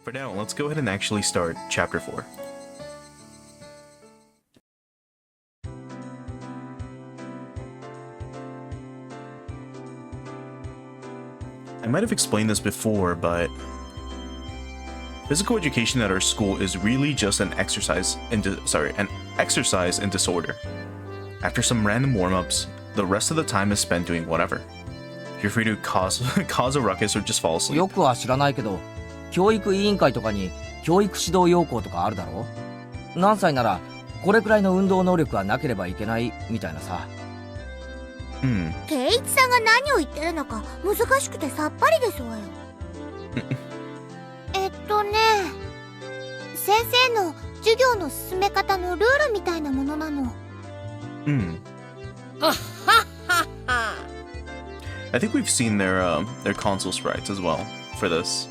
For now, let's go ahead and actually start Chapter 4. I might have explained this before, but physical education at our school is really just an exercise in disorder. After some random warm-ups, the rest of the time is spent doing whatever. You're free to cause a ruckus or just fall asleep. よくは知らないけど、教育委員会とかに教育指導要項とかあるだろ？何歳ならこれくらいの運動能力はなければいけないみたいなさ。圭一さんが何を言ってるのか難しくてさっぱりですわよ。先生の授業の進め方のルールみたいなものなの。I think we've seen their console sprites as well for this.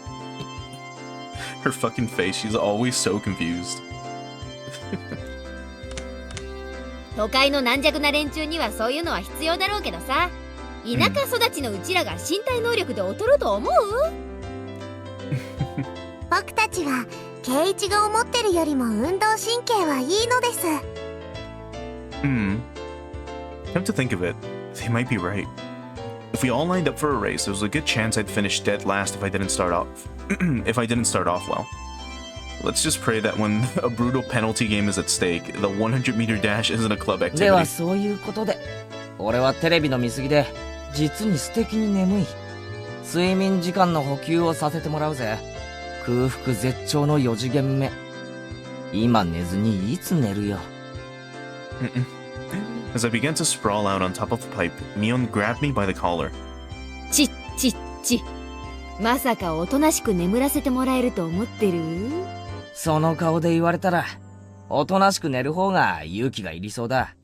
Her fucking face, she's always so confused. 都会の軟弱な連中にはそういうのは必要だろうけどさ、田舎育ちのうちらが身体能力で劣ると思う？僕たちは圭一が思ってるよりも運動神経はいいのです。Come to think of it, they might be right. If we all lined up for a race, there was a good chance I'd finish dead last if I didn't start off well. Let's just pray that when a brutal penalty game is at stake, the 100-meter dash isn't a club activity. ではそういうことで、俺はテレビの見過ぎで実に素敵に眠い。睡眠時間の補給をさせてもらうぜ。空腹絶頂の4次元目。今寝ずにいつ寝るよ。As I began to sprawl out on top of the pipe, Mion grabbed me by the collar. ちっ。まさかおとなしく眠らせてもらえると思ってる？その顔で言われたら、おとなしく寝る方が勇気がいりそうだ。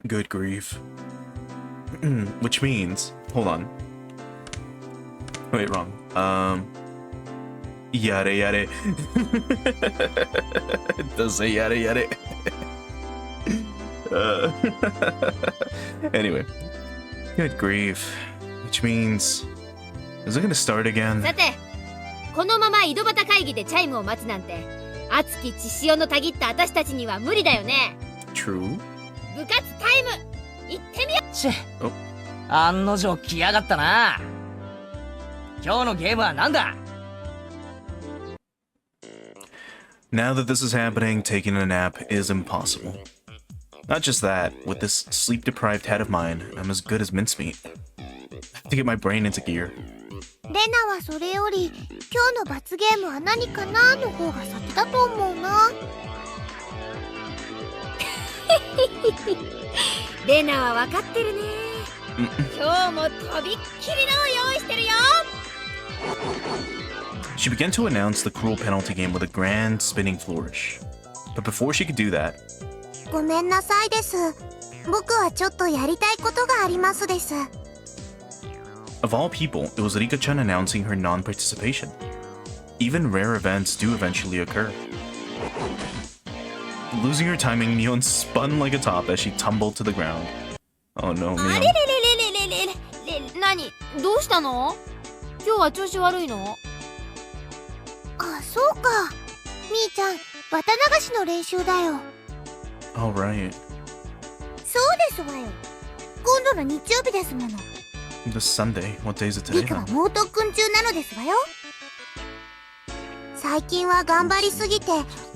Good grief. Which means, hold on. Wait, wrong. Yare. It does say yare. Anyway, good grief. Which means, is it gonna start again? さて、このまま井戸端会議でチャイムを待つなんて、熱き血潮のたぎった私たちには無理だよね。True. 部活タイム、行ってみよう。チェ、案の定来やがったな。今日のゲームは何だ？ Now that this is happening, taking a nap is impossible. Not just that, with this sleep-deprived head of mine, I'm as good as mincemeat. I have to get my brain into gear. レナはそれより今日の罰ゲームは何かなの方が先だと思うな。レナは分かってるね。今日もとびっきりのを用意してるよ。She began to announce the cruel penalty game with a grand spinning flourish. But before she could do that, ごめんなさいです。僕はちょっとやりたいことがありますです。of all people, it was Rika-chan announcing her non-participation. Even rare events do eventually occur. Losing her timing, Mion spun like a top as she tumbled to the ground. Oh no, Mion. 何？どうしたの？今日は調子悪いの？あ、そうか。みーちゃん、綿流しの練習だよ。Alright. そうですわよ。今度の日曜日ですもの。This Sunday? What day is it today? リカは猛特訓中なのですわよ。最近は頑張りすぎて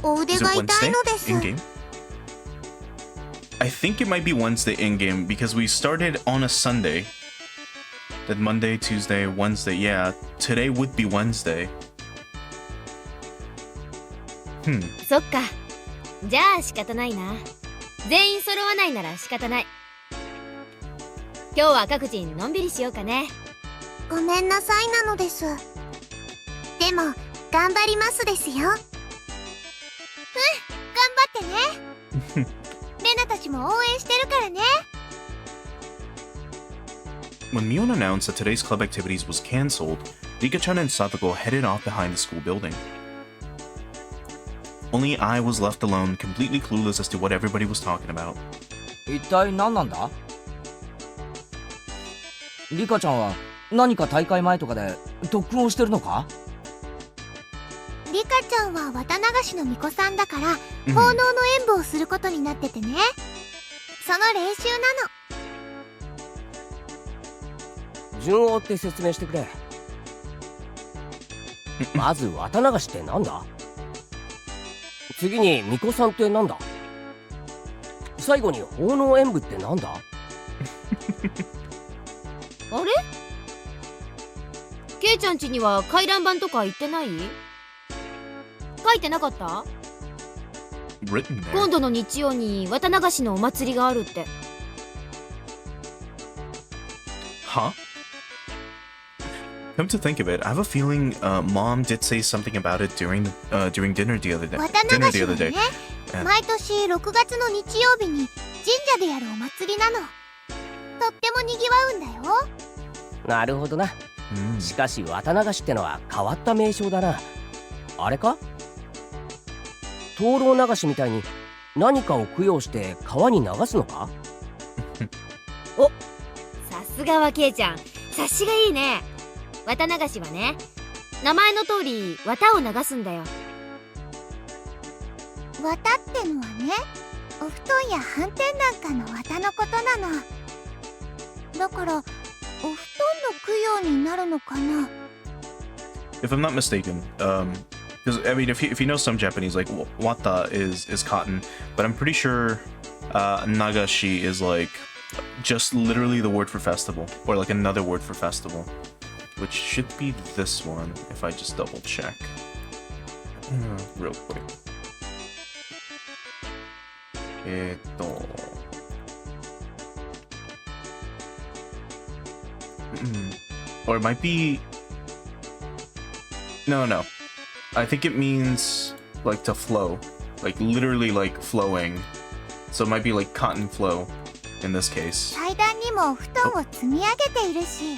お腕が痛いのです。In-game? I think it might be Wednesday in-game because we started on a Sunday. Then Monday, Tuesday, Wednesday. Yeah, today would be Wednesday. そっか。じゃあ仕方ないな。全員揃わないなら仕方ない。今日は各人のんびりしようかね。ごめんなさいなのです。でも頑張りますですよ。頑張ってね。レナたちも応援してるからね。When Mion announced that today's club activities was cancelled, Rika-chan and Satoko headed off behind the school building. Only I was left alone, completely clueless as to what everybody was talking about. 一体何なんだ？リカちゃんは何か大会前とかで特訓をしてるのか？リカちゃんは綿流しの巫女さんだから、Mhm. 奉納の演舞をすることになっててね。その練習なの。順を追って説明してくれ。まず綿流しってなんだ？次に巫女さんってなんだ？最後に奉納演舞ってなんだ？あれケイちゃん家には回覧板とか行ってない？書いてなかった？ Written there. 今度の日曜に綿流しのお祭りがあるって。 Huh? Come to think of it, I have a feeling Mom did say something about it during dinner the other day. 綿流 Dinner し the は other day. ね、 Yeah. 毎年6月の日曜日に神社でやるお祭りなの。とってもにぎわうんだよ。なるほどな。 Mm. しかし綿流しってのは変わった名称だな。あれか？灯籠流しみたいに何かを供養して川に流すのか？さすがはケイちゃん、察しがいいね。綿流しはね、名前の通り綿を流すんだよ。綿ってのはね、お布団や斑点なんかの綿のことなの。だからお布団の供養になるのかな。 If I'm not mistaken, because I mean, if you know some Japanese, like wata is cotton, but I'm pretty sure nagashi is like just literally the word for festival, or like another word for festival, which should be this one if I just double check real quick. Or it might be. No. I think it means like to flow. Like literally like flowing. So it might be like cotton flow in this case. 祭壇にもお布団を積み上げているし。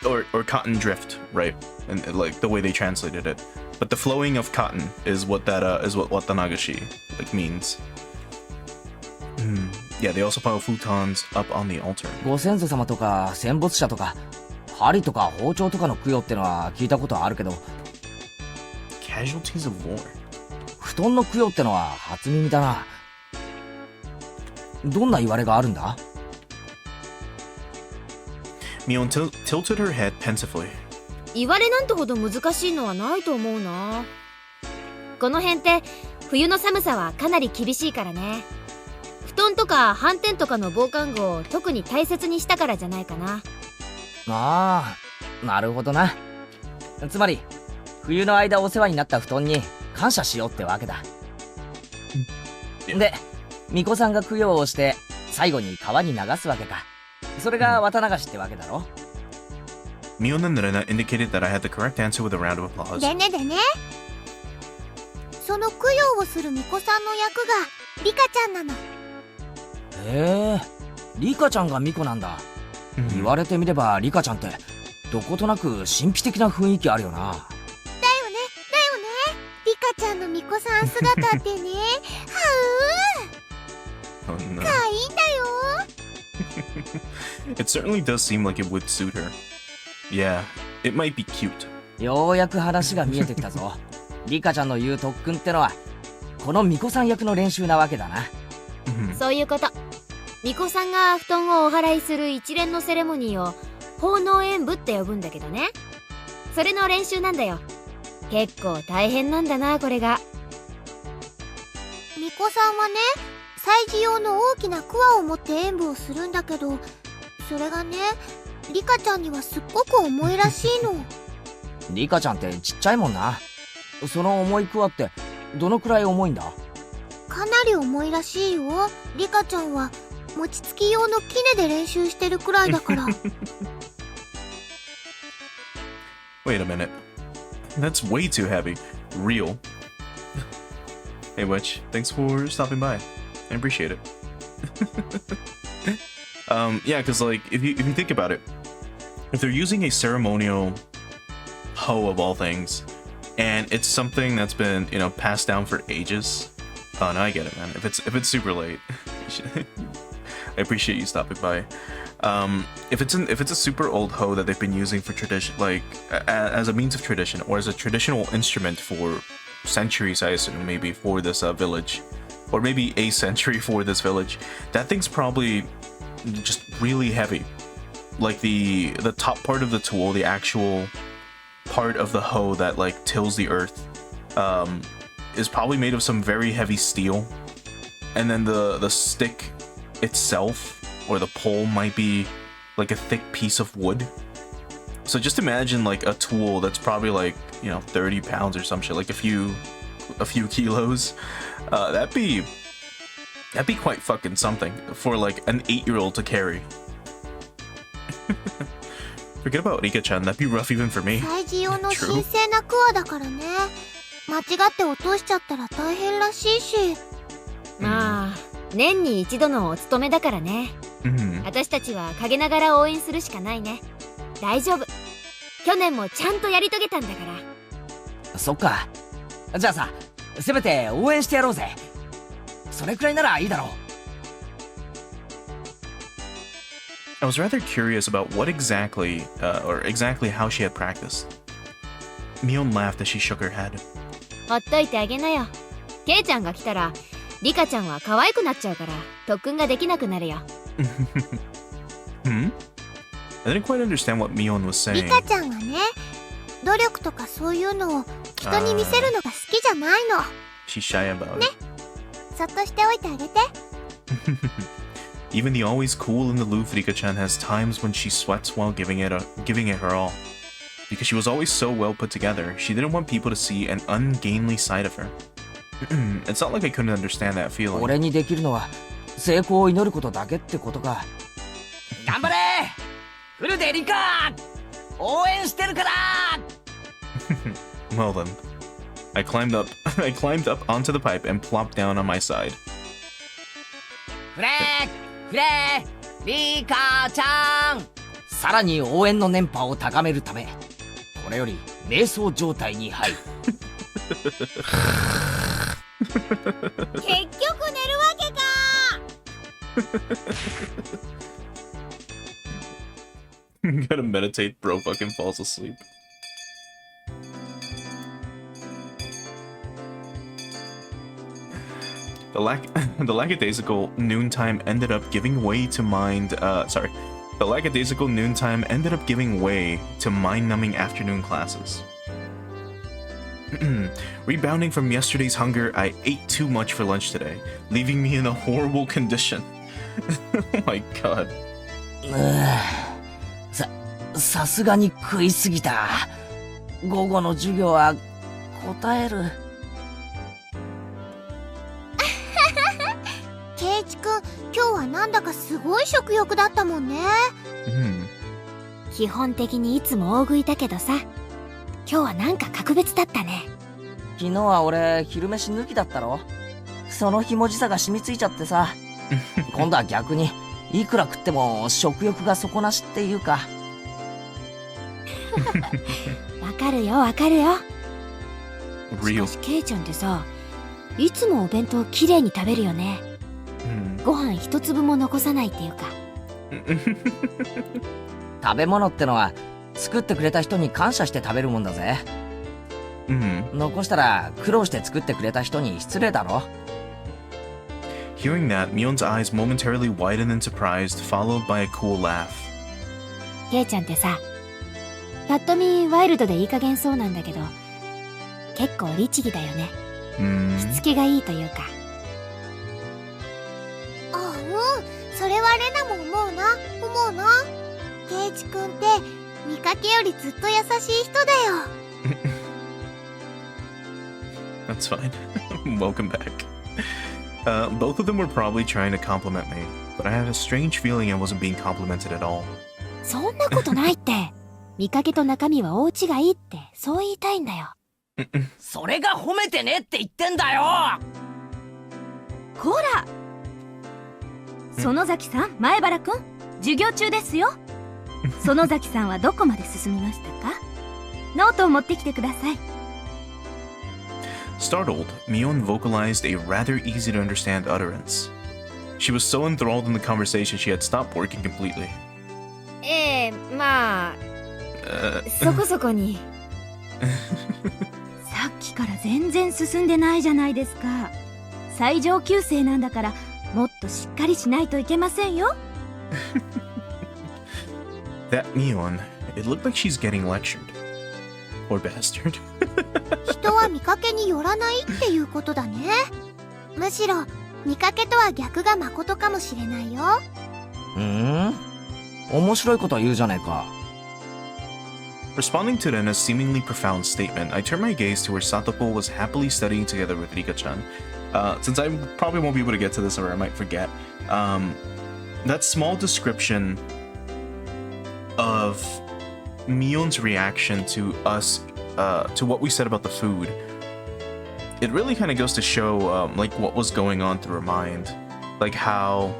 Or cotton drift, right? And like the way they translated it. But the flowing of cotton is what Watanagashi like means. Yeah, they also pile futons up on the altar. ご先祖様とか戦没者とか針とか包丁とかの供養ってのは聞いたことあるけど、 Casualties of war. 布団の供養ってのは初耳だな。どんな言われがあるんだ？ Mion tilted her head pensively. 言われなんてほど難しいのはないと思うな。この辺って冬の寒さはかなり厳しいからね。布団とか斑点とかの防寒具を特に大切にしたからじゃないかな。ああ、なるほどな。つまり冬の間お世話になった布団に感謝しようってわけだ。で、巫女さんが供養をして最後に川に流すわけか。それが綿流しってわけだろ。 Mion and Rena indicated that I had the correct answer with a round of applause. でね、その供養をする巫女さんの役がリカちゃんなの。へえ、リカちゃんが巫女なんだ。言われてみればリカちゃんってどことなく神秘的な雰囲気あるよな。だよね。リカちゃんの巫女さん姿ってね、Oh, no. 可愛いんだよ。 It certainly does seem like it would suit her. Yeah, it might be cute. ようやく話が見えてきたぞ。リカちゃんの言う特訓ってのはこの巫女さん役の練習なわけだな。そういうこと。巫女さんが布団をお祓いする一連のセレモニーを奉納演舞って呼ぶんだけどね。それの練習なんだよ。結構大変なんだな、これが。巫女さんはね、祭事用の大きな桑を持って演舞をするんだけど、それがね、リカちゃんにはすっごく重いらしいの。リカちゃんってちっちゃいもんな。その重いクワってどのくらい重いんだ？かなり重いらしいよ。リカちゃんは餅つき用のキネで練習してるくらいだから。 Wait a minute. That's way too heavy. Real. Hey, Witch. Thanks for stopping by. I appreciate it. Yeah, because like if you think about it, if they're using a ceremonial hoe of all things, and it's something that's been passed down for ages. Oh no, I get it, man. If it's super late, I appreciate you stopping by. If it's a super old hoe that they've been using for tradition, like as a means of tradition or as a traditional instrument for centuries, I assume maybe for this village, or maybe a century for this village, that thing's probably just really heavy. Like the top part of the tool, the actual part of the hoe that like tills the earth, is probably made of some very heavy steel, and then the stick itself or the pole might be like a thick piece of wood. So just imagine like a tool that's probably like, 30 pounds or some shit, like a few kilos. That'd be quite fucking something for like an 8-year-old to carry. Forget about Rika-chan, that'd be rough even for me. 催事用の神聖なクワだからね。間違って落としちゃったら大変らしいし。まあ年に一度のお勤めだからね。私たちは陰ながら応援するしかないね。大丈夫。去年もちゃんとやり遂げたんだから。そっか。じゃあさ、せめて応援してやろうぜ。それくらいならいいだろう。I was rather curious about what exactly, or exactly how she had practiced. Mion laughed as she shook her head. ほっといてあげなよ。ケイちゃんが来たら、リカちゃんは可愛くなっちゃうから、特訓ができなくなるよ。I didn't quite understand what Mion was saying. リカちゃんはね、努力とかそういうのを人に見せるのが好きじゃないの。She's shy about it. ね、そっとしておいてあげて。Even the always cool and aloof Rika-chan has times when she sweats while giving it her all. Because she was always so well put together, she didn't want people to see an ungainly side of her. It's not like I couldn't understand that feeling. 俺にできるのは成功を祈ることだけってことか。頑張れフルでリカ応援してるから。Well then, I climbed up onto the pipe and plopped down on my side. フレリカちゃん、さらに応援の電波を高めるため、これより瞑想状態に入る。結局寝るわけか。Gotta meditate, bro fucking falls asleep. The lackadaisical noontime ended up giving way to The lackadaisical noontime ended up giving way to mind-numbing afternoon classes. Rebounding from yesterday's hunger, I ate too much for lunch today, leaving me in a horrible condition. Oh my god. さすがに食いすぎた。午後の授業は答える。ケイチくん、今日はなんだかすごい食欲だったもんね。基本的にいつも大食いだけどさ、今日はなんか格別だったね。昨日は俺昼飯抜きだったろ。そのひもじさが染みついちゃってさ。今度は逆にいくら食っても食欲が底なしっていうか。わかるよわかるよ。し Real. かしケイちゃんってさ、いつもお弁当きれいに食べるよね。ご飯一粒も残さないっていうか。食べ物ってのは作ってくれた人に感謝して食べるもんだぜ。残したら苦労して作ってくれた人に失礼だろ。 Hearing that, Mion's eyes momentarily widened in surprise, followed by a cool laugh. ケイちゃんってさ、ぱっと見ワイルドでいい加減そうなんだけど、結構律儀だよね。しつけがいいというか。あ、それはレナも思うな。ケイチくんって見かけよりずっと優しい人だよ。That's fine. Welcome back. Both of them were probably trying to compliment me, but I had a strange feeling I wasn't being complimented at all. そんなことないって。見かけと中身は大違いってそう言いたいんだよ。それが褒めてねって言ってんだよ。こら、園崎さん、前原くん、授業中ですよ。園崎さんはどこまで進みましたか？ノートを持ってきてください。Startled, Mion vocalized a rather easy to understand utterance. She was so enthralled in the conversation she had stopped working completely. ええ、まあ、そこそこに。さっきから全然進んでないじゃないですか。最上級生なんだからもっとしっかりしないといけませんよ。That Mion, it looked like she's getting lectured. Or bastard. 人は見かけによらないっていうことだね。むしろ見かけとは逆が誠かもしれないよ。面白いこと言うじゃねえか。Responding to Rena's seemingly profound statement, I turned my gaze to where Satoko was happily studying together with Rika-chan. Since I probably won't be able to get to this or I might forget, that small description of Mion's reaction to us, to what we said about the food, it really kind of goes to show like what was going on through her mind. Like how,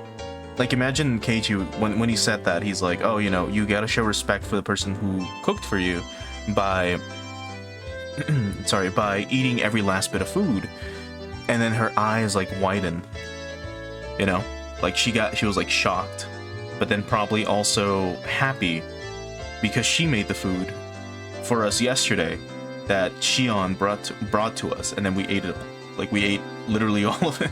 like imagine Keiichi, when he said that, he's like, oh, you know, you gotta show respect for the person who cooked for you by, sorry, by eating every last bit of food. And then her eyes like widen, you know, like she was like shocked, but then probably also happy because she made the food for us yesterday that Shion brought to us, and then we ate it. Like we ate literally all of it.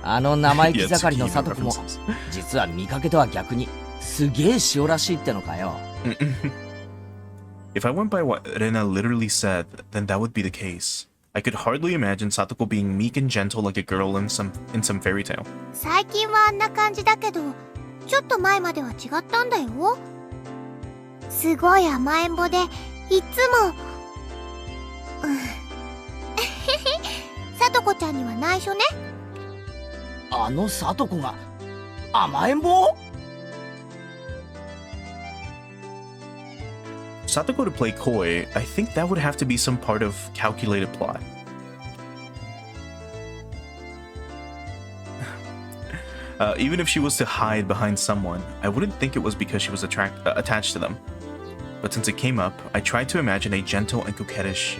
あの生意気盛りのサトコも実は見かけとは逆にすげえ塩らしいってのかよ。If I went by what Rena literally said, then that would be the case. I could hardly imagine Satoko being meek and gentle like a girl in some fairy tale. 最近はあんな感じだけど、ちょっと前までは違ったんだよ。すごい甘えん坊で、いつもさとこちゃんには内緒ね。あのサトコが甘えん坊Satoko to play coy, I think that would have to be some part of calculated plot. Even if she was to hide behind someone, I wouldn't think it was because she was attached to them. But since it came up, I tried to imagine a gentle and coquettish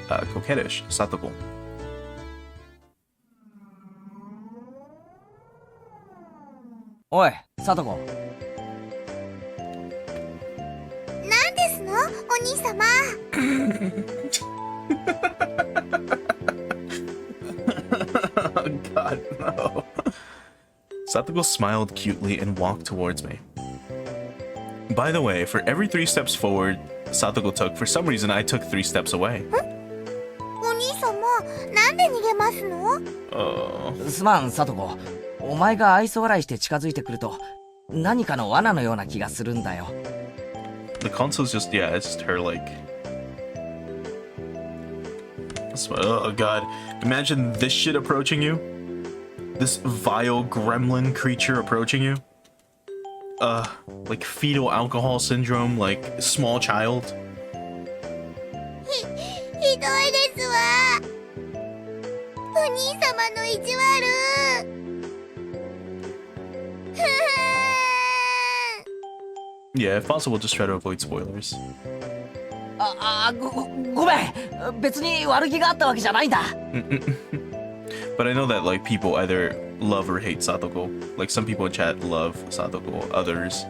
Satoko. おいサトコ、なんですの、お兄様。Oh God, no. Satoko smiled cutely and walked towards me. By the way, for every 3 steps forward Satoko took, for some reason I took 3 steps away. お兄様、なんで逃げますの？すまんサトコ、お前が愛想笑いして近づいてくると何かの罠のような気がするんだよ。The console's just, yeah, it's just her like... Oh God, imagine this shit approaching you. This vile gremlin creature approaching you. Like fetal alcohol syndrome, like small child. ひどいですわ。お兄様の意地悪。Yeah, if possible, just try to avoid spoilers. ごめん、別に悪気があったわけじゃないんだ。But I know that like people either love or hate Satoko. Like some people in chat love Satoko, others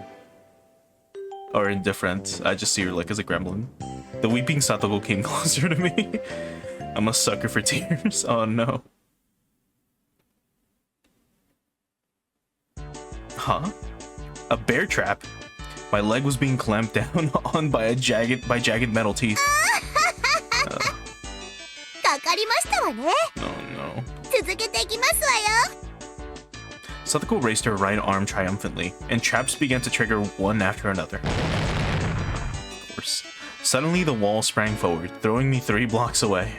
are indifferent. I just see her like as a gremlin. The weeping Satoko came closer to me. I'm a sucker for tears. Oh no. Huh? A bear trap? My leg was being clamped down on by jagged metal teeth. かかりましたわね。 Oh no. 続けていきますわよ。 Satoko raised her right arm triumphantly, and traps began to trigger one after another. Of course. Suddenly, the wall sprang forward, throwing me 3 blocks away.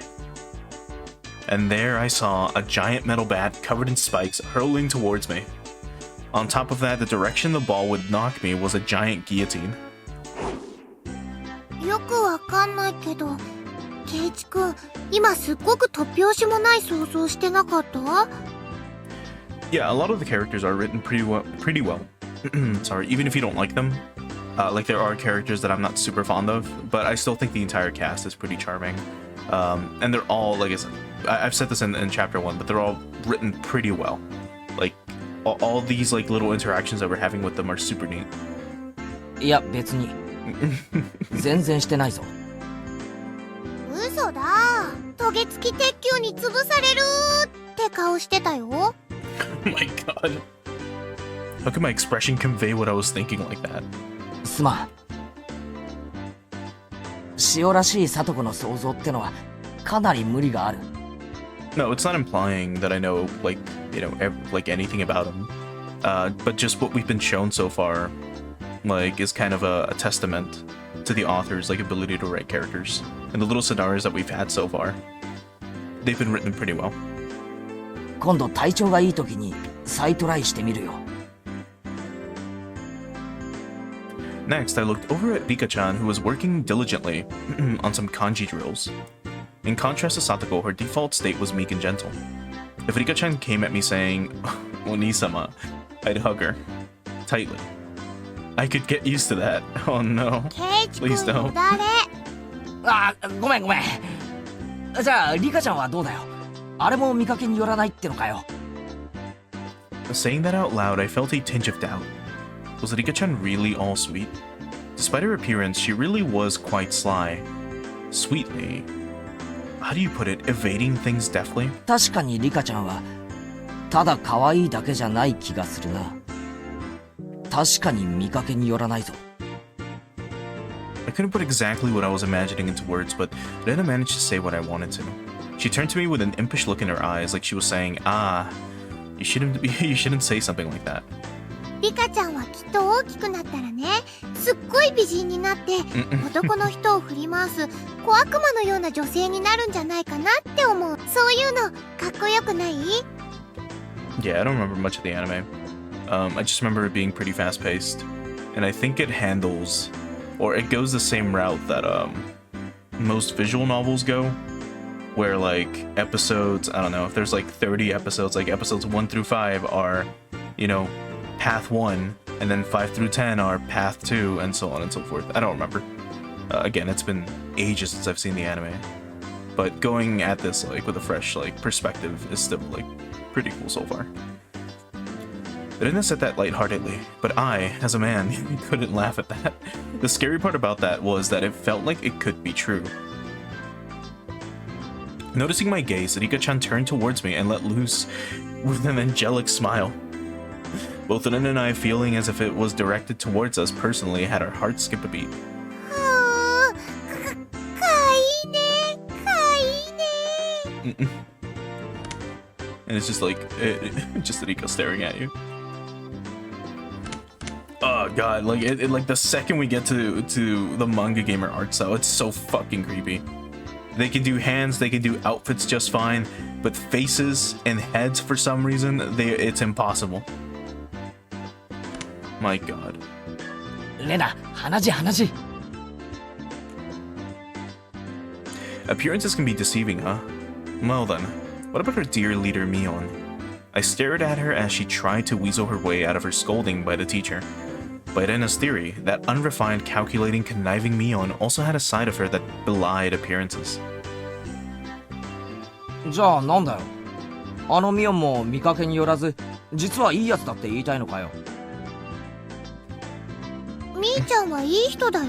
And there I saw a giant metal bat covered in spikes hurtling towards me. On top of that, the direction the ball would knock me was a giant guillotine. よくわかんないけど、ケイチくん、今すっごく突拍子もない想像してなかった？ Yeah, a lot of the characters are written pretty well. Sorry, even if you don't like them. Like there are characters that I'm not super fond of, but I still think the entire cast is pretty charming. And they're all, like I said, I've said this in chapter 1, but they're all written pretty well. Like, all these like little interactions that we're having with them are super neat. いや別に全然してないぞ。嘘だ。トゲ付き鉄球に潰されるって顔してたよ。Oh my god. How could my expression convey what I was thinking like that? すまん。塩らしい聡子の想像ってのはかなり無理がある。No, it's not implying that I know, like, you know, like anything about him. But just what we've been shown so far, like, is kind of a testament to the author's, like, ability to write characters. And the little scenarios that we've had so far, they've been written pretty well. 今度体調がいい時に再トライしてみるよ。Next, I looked over at Rika-chan, who was working diligently on some kanji drills. In contrast to Satoko, her default state was meek and gentle. If Rika-chan came at me saying, Oni-sama, I'd hug her. Tightly. I could get used to that. Oh no. ケイチ Please 君よ don't. だれ。あ、ごめん。じゃあリカちゃんはどうだよ。あれも見かけによらないってのかよ。Saying that out loud, I felt a tinge of doubt. Was Rika-chan really all sweet? Despite her appearance, she really was quite sly. Sweetly. How do you put it? Evading things deftly? 確かにリカちゃんはただ可愛いだけじゃない気がするな。確かに見かけによらないぞ。I couldn't put exactly what I was imagining into words, but Rena managed to say what I wanted to. She turned to me with an impish look in her eyes, like she was saying, "Ah, you shouldn't say something like that." リカちゃんはきっと大きくなったらね、すっごい美人になって男の人を振り回す小悪魔のような女性になるんじゃないかなって思う。そういうのかっこよくない？ Yeah, I don't remember much of the anime. I just remember it being pretty fast-paced, and I think it handles, or it goes the same route that most visual novels go, where like episodes, I don't know, if there's like 30 episodes, like episodes 1 through 5 are, you know, path 1, and then 5 through 10 are path 2, and so on and so forth. I don't remember. Again, it's been ages since I've seen the anime, but going at this like with a fresh like perspective is still like pretty cool so far. Rena said that lightheartedly, but I, as a man, couldn't laugh at that. The scary part about that was that it felt like it could be true. Noticing my gaze, Rika-chan turned towards me and let loose with an angelic smile. Both Rena and I, feeling as if it was directed towards us personally, had our hearts skip a beat. はあ、かわいいね、かわいいね。And it's just like, just Rika staring at you. Oh god, like like the second we get to the manga gamer art style, it's so fucking creepy. They can do hands, they can do outfits just fine, but faces and heads for some reason, it's impossible. My god. レナ、鼻血。Appearances can be deceiving, huh? Well then, what about her dear leader Mion? I stared at her as she tried to weasel her way out of her scolding by the teacher. By Rena's theory, that unrefined, calculating, conniving Mion also had a side of her that belied appearances. じゃあなんだよ。あのミオンも見かけによらず、実はいいやつだって言いたいのかよ。みーちゃんはいい人だよ。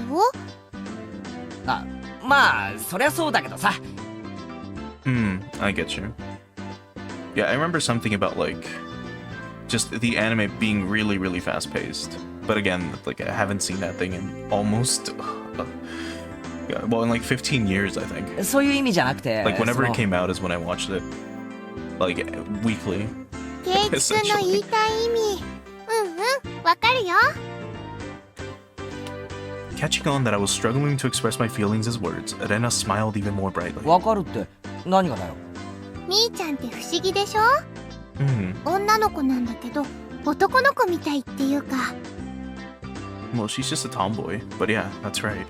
あ、まあそりゃそうだけどさ。I get you. Yeah, I remember something about like just the anime being really, really fast-paced. But again, like I haven't seen that thing in almost, well, in like 15 years, I think. そういう意味じゃなくて。 Like whenever その it came out is when I watched it, like weekly. ケイチ君の言いたい意味、わかるよ。Catching on that I was struggling to express my feelings as words, Rena smiled even more brightly. わかるって何がだよ。みーちゃんって不思議でしょ？ Hmm. 女の子なんだけど男の子みたいっていうか。 Well, she's just a tomboy, but yeah, that's right.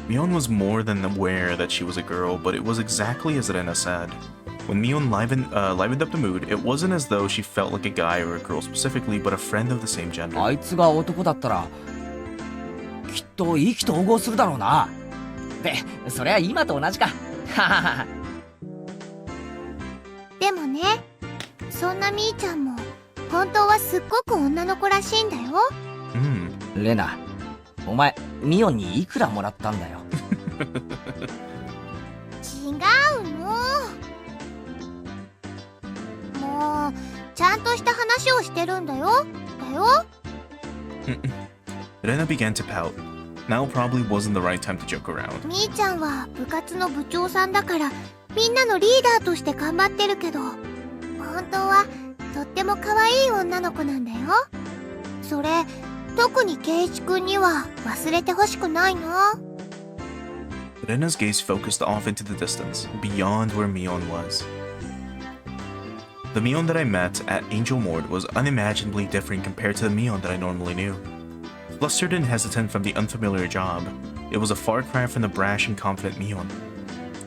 Mion was more than aware that she was a girl, but it was exactly as Rena said. When Mion livened up the mood, it wasn't as though she felt like a guy or a girl specifically, but a friend of the same gender. あいつが男だったらきっと意気投合するだろうな。で、そりゃ今と同じか。でもね、そんなみーちゃんも本当はすっごく女の子らしいんだよ。レナ、お前ミオンにいくらもらったんだよ。違うの。もうちゃんとした話をしてるんだよ。Rena began to pout. Now probably wasn't the right time to joke around. みーちゃんは部活の部長さんだからみんなのリーダーとして頑張ってるけど、本当はとっても可愛い女の子なんだよ。それ特に圭一くんには忘れてほしくないな。 Rena's gaze focused off into the distance, beyond where Mion was. The Mion that I met at Angel Mord was unimaginably different compared to the Mion that I normally knew. Flustered and hesitant from the unfamiliar job, it was a far cry from the brash and confident Mion.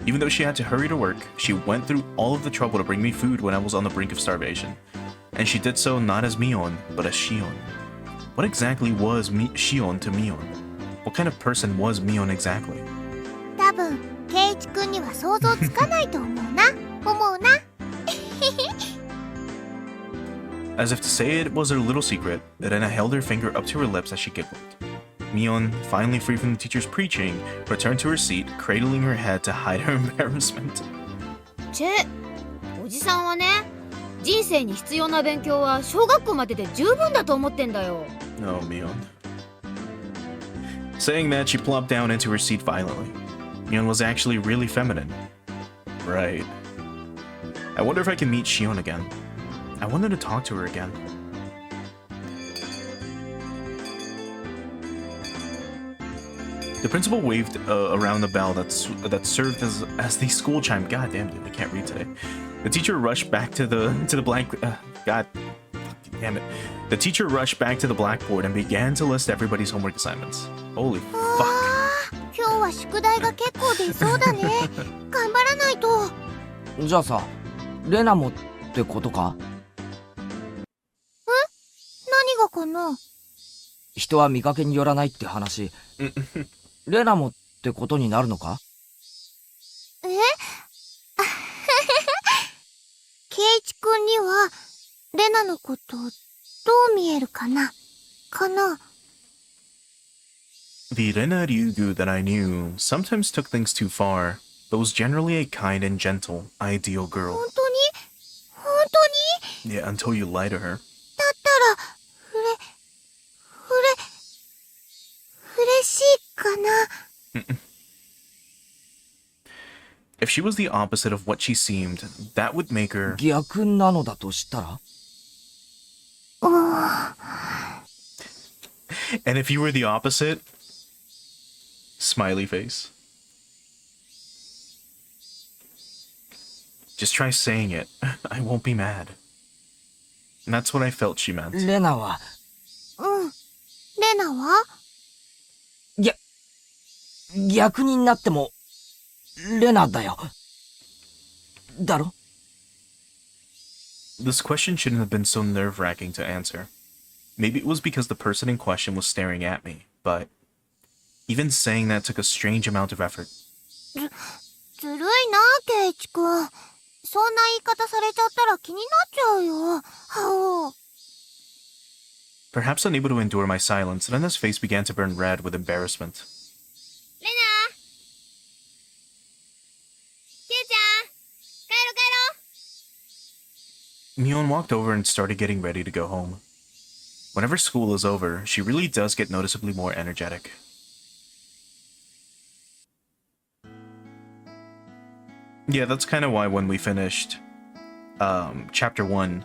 Even though she had to hurry to work, she went through all of the trouble to bring me food when I was on the brink of starvation. And she did so not as Mion, but as Shion. What exactly was Shion to Mion? What kind of person was Mion exactly? 多分圭一くんには想像つかないと思うな。As if to say it was her little secret, Rena held her finger up to her lips as she giggled. Mion, finally free from the teacher's preaching, returned to her seat, cradling her head to hide her embarrassment. チェ、おじさんはね、人生に必要な勉強は小学校までで十分だと思ってんだよ。Oh, Mion. Saying that, she plopped down into her seat violently. Mion was actually really feminine. Right. I wonder if I can meet Shion again. I wanted to talk to her again. The principal waved around the bell that served as the school chime. God damn it, I can't read today. The teacher rushed back to the blank. God damn it. The teacher rushed back to the blackboard and began to list everybody's homework assignments. Holy fuck. 今日は宿題が結構出そうだね。頑張らないと。じゃあさ、レナもってことか？何がかな？人は見かけによらないって話。レナもってことになるのか？え？圭一くんにはレナのことどう見えるかな？The Rena Ryugu that I knew sometimes took things too far, but was generally a kind and gentle, ideal girl. 本当に？ Yeah, until you lie to her. だったら嬉しいかな。 If she was the opposite of what she seemed, that would make her... 逆なのだとしたら？ And if you were the opposite... Smiley face. Just try saying it. I won't be mad. And that's what I felt she meant. レナは？レナは？逆になってもレナだよ。だろ？ This question shouldn't have been so nerve-wracking to answer. Maybe it was because the person in question was staring at me, but even saying that took a strange amount of effort. ずるいな、圭一くん。そんな言い方されちゃったら気になっちゃうよ。Perhaps unable to endure my silence, Rena's face began to burn red with embarrassment. レナ、ケイちゃん、帰ろう。 Mion walked over and started getting ready to go home. Whenever school is over, she really does get noticeably more energetic. Yeah, that's kind of why when we finished chapter 1,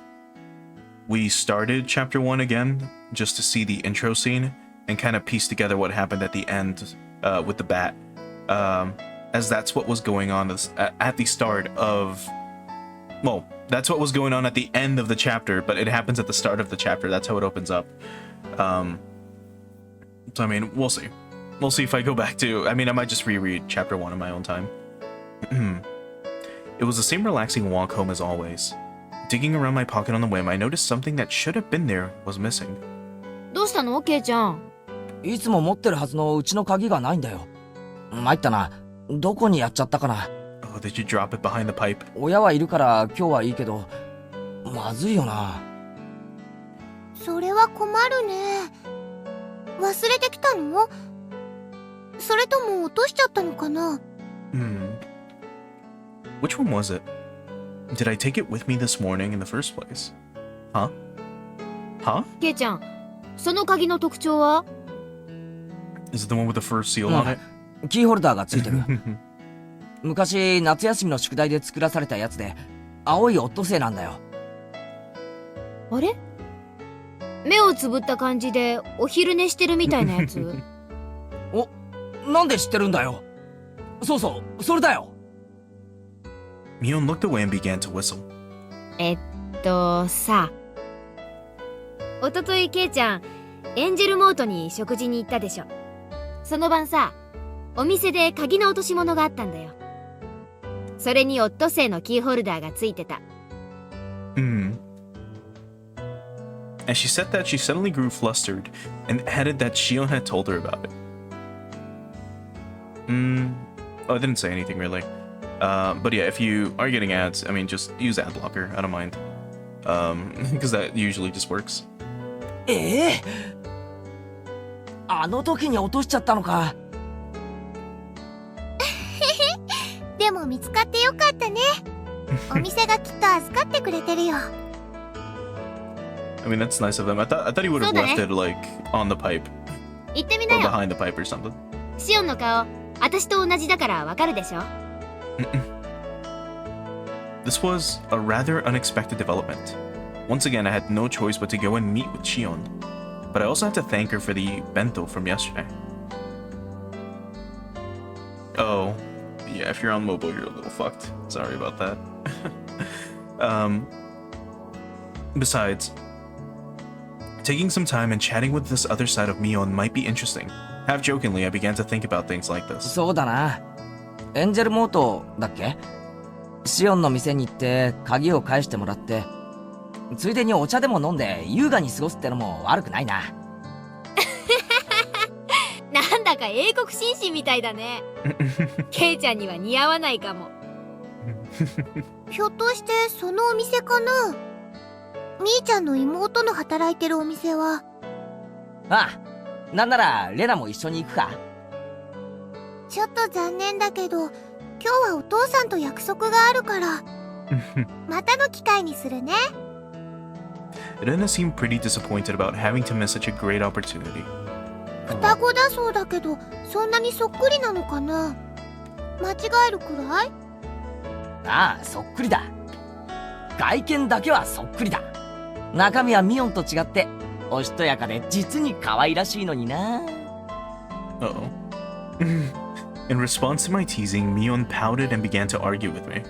we started chapter 1 again just to see the intro scene and kind of piece together what happened at the end with the bat, as that's what was going on at the start of... Well, that's what was going on at the end of the chapter, but it happens at the start of the chapter. That's how it opens up. So, I mean, we'll see. We'll see if I go back to... I mean, I might just reread chapter 1 in my own time. It was the same relaxing walk home as always. Digging around my pocket on the whim, I noticed something that should have been there was missing. どうしたの、ケイちゃん？いつも持ってるはずのうちの鍵がないんだよ。参ったな。どこにやっちゃったかな。Oh, did you drop it behind the pipe? 親はいるから今日はいいけど、まずいよな。それは困るね。忘れてきたの？それとも落としちゃったのかな？ Which one was it? Did I take it with me this morning in the first place? Huh? Huh? ケイちゃん、その鍵の特徴は？ Is it the one with the fur seal on it? キーホルダーがついてる。昔夏休みの宿題で作らされたやつで、青いオットセイなんだよ。あれ？目をつぶった感じでお昼寝してるみたいなやつ？なんで知ってるんだよ。そうそう、それだよ。Mion looked away and began to whistle. さ、おとといケイちゃん、エンジェルモートに食事に行ったでしょ。その晩さ、お店で鍵の落とし物があったんだよ。それにオットセイのキーホルダーがついてた。As she said that, she suddenly grew flustered and added that Shion had told her about it. Oh, I didn't say anything really. But yeah, if you are getting ads, I mean, just use ad blocker. I don't mind. Because that usually just works. あの時に落としちゃったのか。でも見つかってよかったね。お店がきっと預かってくれてるよ。I mean, that's nice of them. I thought he would have left it like on the pipe 行ってみな or よ。 behind the pipe or something. シオンの顔、私と同じだからわかるでしょ。This was a rather unexpected development. Once again, I had no choice but to go and meet with Shion. But I also had to thank her for the bento from yesterday. Oh, yeah, if you're on mobile, you're a little fucked. Sorry about that. Besides, taking some time and chatting with this other side of Mion might be interesting. Half jokingly, I began to think about things like this. そうだな。エンジェルモートだっけ？シオンの店に行って鍵を返してもらって、ついでにお茶でも飲んで優雅に過ごすってのも悪くないな。なんだか英国紳士みたいだね。ケイちゃんには似合わないかも。ひょっとしてそのお店かな？みーちゃんの妹の働いてるお店は。ああ、なんならレナも一緒に行くか？ちょっと残念だけど、今日はお父さんと約束があるから。またの機会にするね。Rena seemed pretty disappointed about having to miss such a great opportunity. 双子だそうだけど、そんなにそっくりなのかな？間違えるくらい？ああ、そっくりだ。外見だけはそっくりだ。中身はミオンと違っておしとやかで実に可愛らしいのにな。Uh-oh. In response to my teasing, Mion pouted and began to argue with me.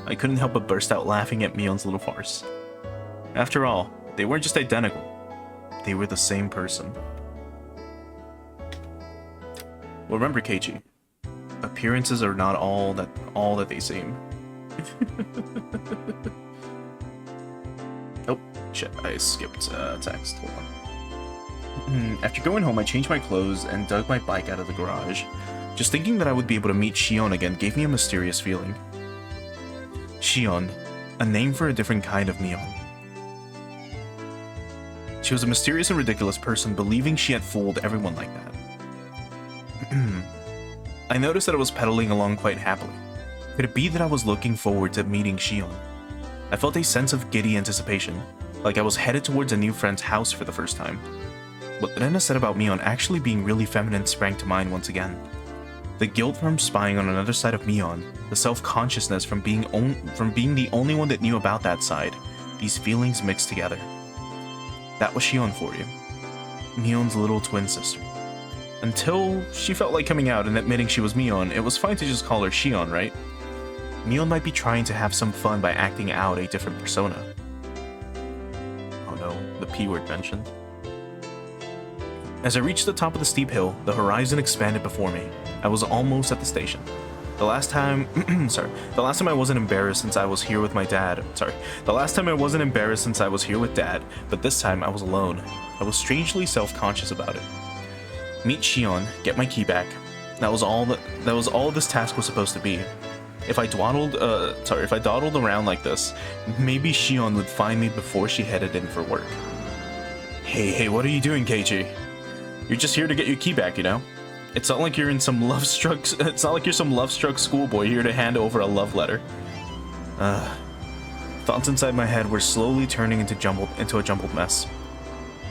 I couldn't help but burst out laughing at Mion's little farce. After all, they weren't just identical. They were the same person. Well, remember, Keiichi, appearances are not all that they seem. Oh, shit, I skipped text. Hold on. After going home, I changed my clothes and dug my bike out of the garage. Just thinking that I would be able to meet Shion again gave me a mysterious feeling. Shion, a name for a different kind of Mion. She was a mysterious and ridiculous person, believing she had fooled everyone like that. I noticed that I was pedaling along quite happily. Could it be that I was looking forward to meeting Shion? I felt a sense of giddy anticipation, like I was headed towards a new friend's house for the first time. What Rena said about Mion actually being really feminine sprang to mind once again. The guilt from spying on another side of Mion, the self-consciousness from being the only one that knew about that side, these feelings mixed together. That was Shion for you. Mion's little twin sister. Until she felt like coming out and admitting she was Mion, it was fine to just call her Shion, right? Mion might be trying to have some fun by acting out a different persona. Oh no, the P-word mentioned. As I reached the top of the steep hill, the horizon expanded before me. I was almost at the station. The last time I wasn't embarrassed since I was here with my dad. The last time I wasn't embarrassed since I was here with Dad, but this time I was alone. I was strangely self-conscious about it. Meet Shion, get my key back. That was all this task was supposed to be. If I dawdled around like this, maybe Shion would find me before she headed in for work. Hey, what are you doing, Keiichi? You're just here to get your key back, you know? It's not like you're in some love-struck... It's not like you're some love-struck schoolboy here to hand over a love letter. Thoughts inside my head were slowly turning into a jumbled mess.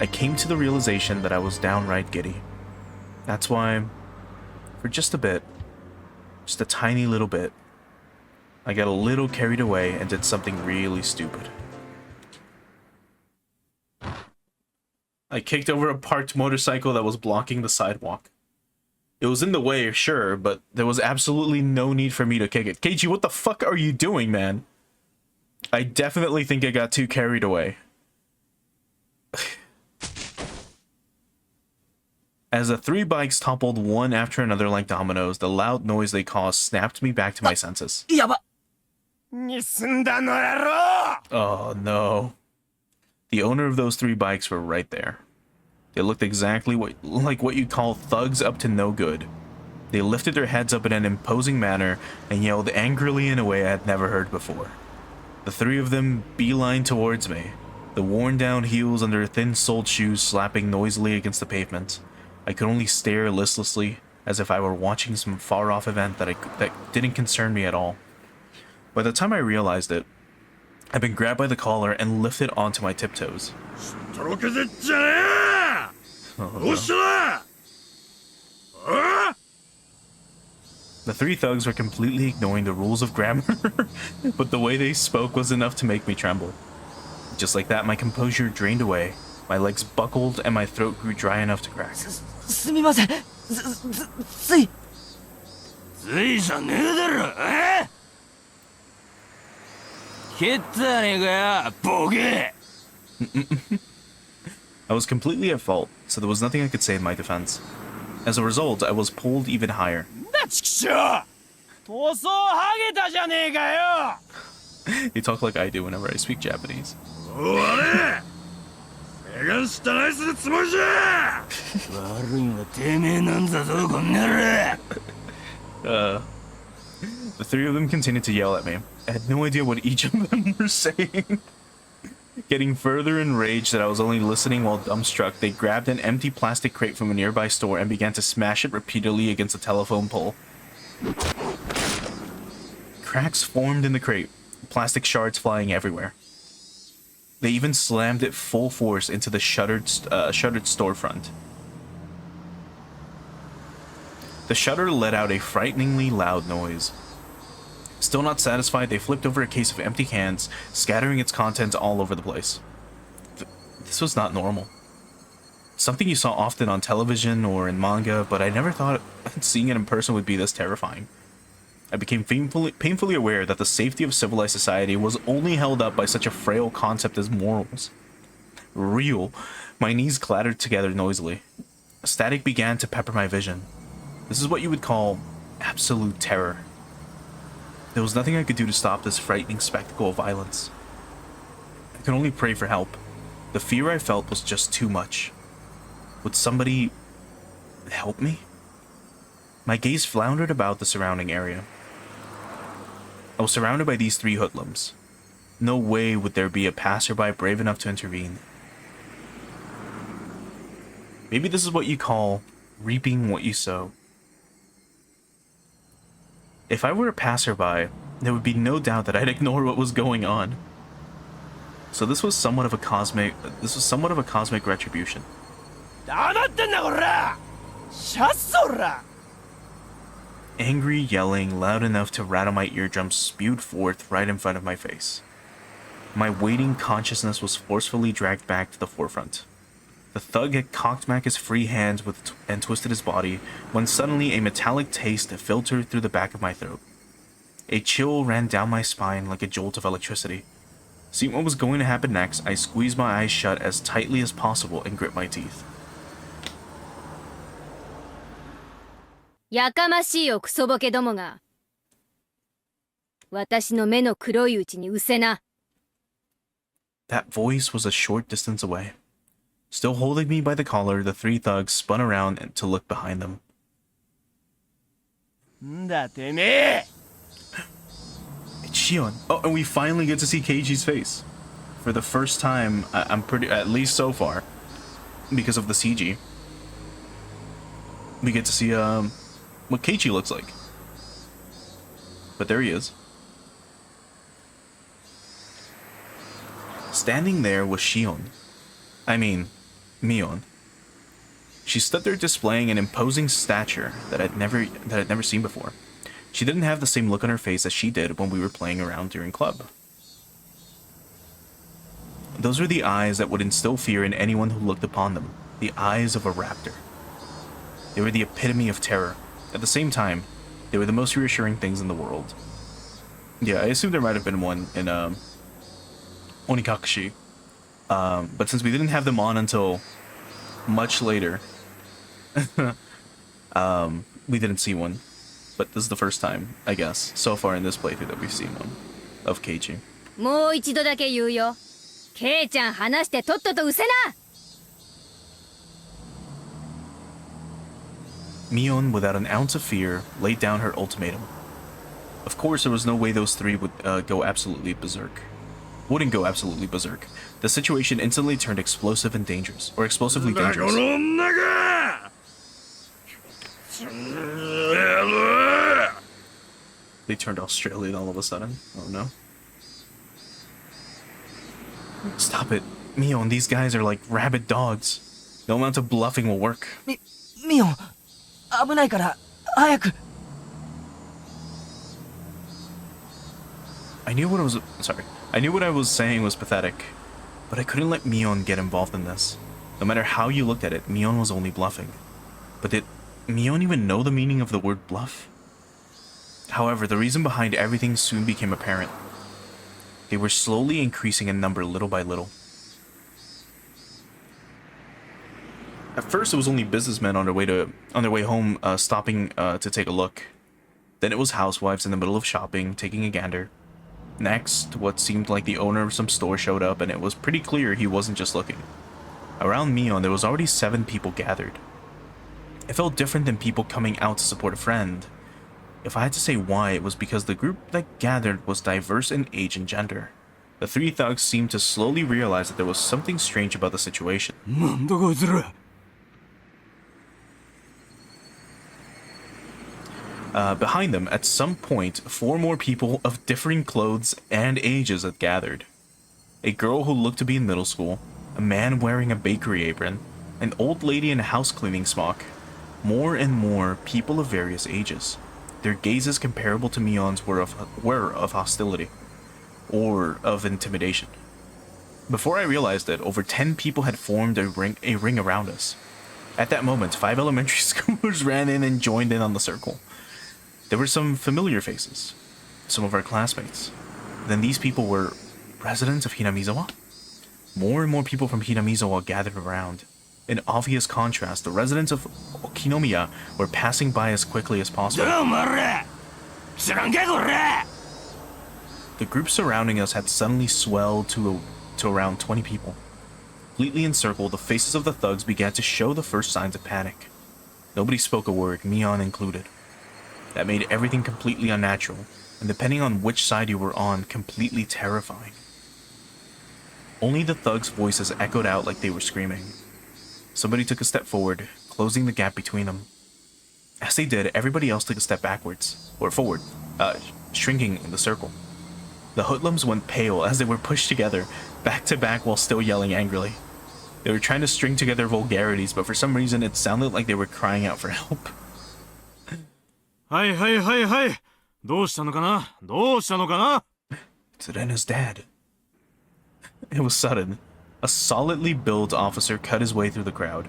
I came to the realization that I was downright giddy. That's why, for just a bit, just a tiny little bit, I got a little carried away and did something really stupid. I kicked over a parked motorcycle that was blocking the sidewalk. It was in the way, sure, but there was absolutely no need for me to kick it. Keiichi, what the fuck are you doing, man? I definitely think I got too carried away. As the 3 bikes toppled one after another like dominoes, the loud noise they caused snapped me back to my senses. Oh no. The owner of those 3 bikes were right there. They looked exactly like what you'd call thugs up to no good. They lifted their heads up in an imposing manner and yelled angrily in a way I had never heard before. The 3 of them beelined towards me, the worn-down heels under thin-soled shoes slapping noisily against the pavement. I could only stare listlessly, as if I were watching some far-off event that didn't concern me at all. By the time I realized it, I'd been grabbed by the collar and lifted onto my tiptoes. The 3 thugs were completely ignoring the rules of grammar, but the way they spoke was enough to make me tremble. Just like that, my composure drained away, my legs buckled, and my throat grew dry enough to crack. すみません。つい。ついじゃねえだろ、え？蹴ったねえかよ、ボケ！ I was completely at fault, so there was nothing I could say in my defense. As a result, I was pulled even higher. They talk like I do whenever I speak Japanese. The 3 of them continued to yell at me. I had no idea what each of them were saying. Getting further enraged that I was only listening while dumbstruck, they grabbed an empty plastic crate from a nearby store and began to smash it repeatedly against a telephone pole. Cracks formed in the crate, plastic shards flying everywhere. They even slammed it full force into the shuttered storefront. The shutter let out a frighteningly loud noise. Still not satisfied, they flipped over a case of empty cans, scattering its contents all over the place. This was not normal. Something you saw often on television or in manga, but I never thought seeing it in person would be this terrifying. I became painfully aware that the safety of civilized society was only held up by such a frail concept as morals. Real. My knees clattered together noisily. Static began to pepper my vision. This is what you would call absolute terror. There was nothing I could do to stop this frightening spectacle of violence. I could only pray for help. The fear I felt was just too much. Would somebody help me? My gaze floundered about the surrounding area. I was surrounded by these 3 hoodlums. No way would there be a passerby brave enough to intervene. Maybe this is what you call reaping what you sow. If I were a passerby, there would be no doubt that I'd ignore what was going on. So this was somewhat of a cosmic retribution. Angry yelling loud enough to rattle my eardrums spewed forth right in front of my face. My waiting consciousness was forcefully dragged back to the forefront. The thug had cocked back his free hands and twisted his body when suddenly a metallic taste filtered through the back of my throat. A chill ran down my spine like a jolt of electricity. Seeing what was going to happen next, I squeezed my eyes shut as tightly as possible and gripped my teeth. やかましいよクソボケどもが。私の目の黒いうちに失せな。That voice was a short distance away. Still holding me by the collar, the 3 thugs spun around to look behind them. It's Shion. Oh, and we finally get to see Keiichi's face. For the first time, at least so far, because of the CG, we get to see what Keiichi looks like. But there he is. Standing there was Shion. I mean, Mion. She stood there displaying an imposing stature that I'd never seen before. She didn't have the same look on her face as she did when we were playing around during club. Those were the eyes that would instill fear in anyone who looked upon them. The eyes of a raptor. They were the epitome of terror. At the same time, they were the most reassuring things in the world. Yeah, I assume there might have been one in Watanagashi. But since we didn't have them on until much later, we didn't see one. But this is the first time, I guess, so far in this playthrough that we've seen one of Keiichi. もう一度だけ言うよ。ケイちゃん話してとっととうせな。 Mion, without an ounce of fear, laid down her ultimatum. Of course, there was no way those three would go absolutely berserk. Wouldn't go absolutely berserk. The situation instantly turned explosive and dangerous, or explosively dangerous. They turned Australian all of a sudden. Oh no. Stop it. Mion, these guys are like rabid dogs. No amount of bluffing will work. Mion, 危ないから早く。I knew what I was saying was pathetic, but I couldn't let Mion get involved in this. No matter how you looked at it, Mion was only bluffing. But did Mion even know the meaning of the word bluff? However, the reason behind everything soon became apparent. They were slowly increasing in number little by little. At first, it was only businessmen on their way home, stopping to take a look. Then it was housewives in the middle of shopping, taking a gander. Next, what seemed like the owner of some store showed up, and it was pretty clear he wasn't just looking. Around Mion, there was already 7 people gathered. It felt different than people coming out to support a friend. If I had to say why, it was because the group that gathered was diverse in age and gender. The 3 thugs seemed to slowly realize that there was something strange about the situation. Behind them, at some point, 4 more people of differing clothes and ages had gathered. A girl who looked to be in middle school, a man wearing a bakery apron, an old lady in a house cleaning smock. More and more people of various ages. Their gazes comparable to Mion's were of hostility, or of intimidation. Before I realized it, over 10 people had formed a ring around us. At that moment, 5 elementary schoolers ran in and joined in on the circle. There were some familiar faces, some of our classmates. Then these people were residents of Hinamizawa? More and more people from Hinamizawa gathered around. In obvious contrast, the residents of Okinomiya were passing by as quickly as possible. The group surrounding us had suddenly swelled to around 20 people. Completely encircled, the faces of the thugs began to show the first signs of panic. Nobody spoke a word, Mion included. That made everything completely unnatural, and depending on which side you were on, completely terrifying. Only the thugs' voices echoed out like they were screaming. Somebody took a step forward, closing the gap between them. As they did, everybody else took a step backwards, or forward, shrinking in the circle. The hoodlums went pale as they were pushed together, back to back while still yelling angrily. They were trying to string together vulgarities, but for some reason it sounded like they were crying out for help. Hi. どうしたのかな? Tsurena's dad. It was sudden. A solidly built officer cut his way through the crowd.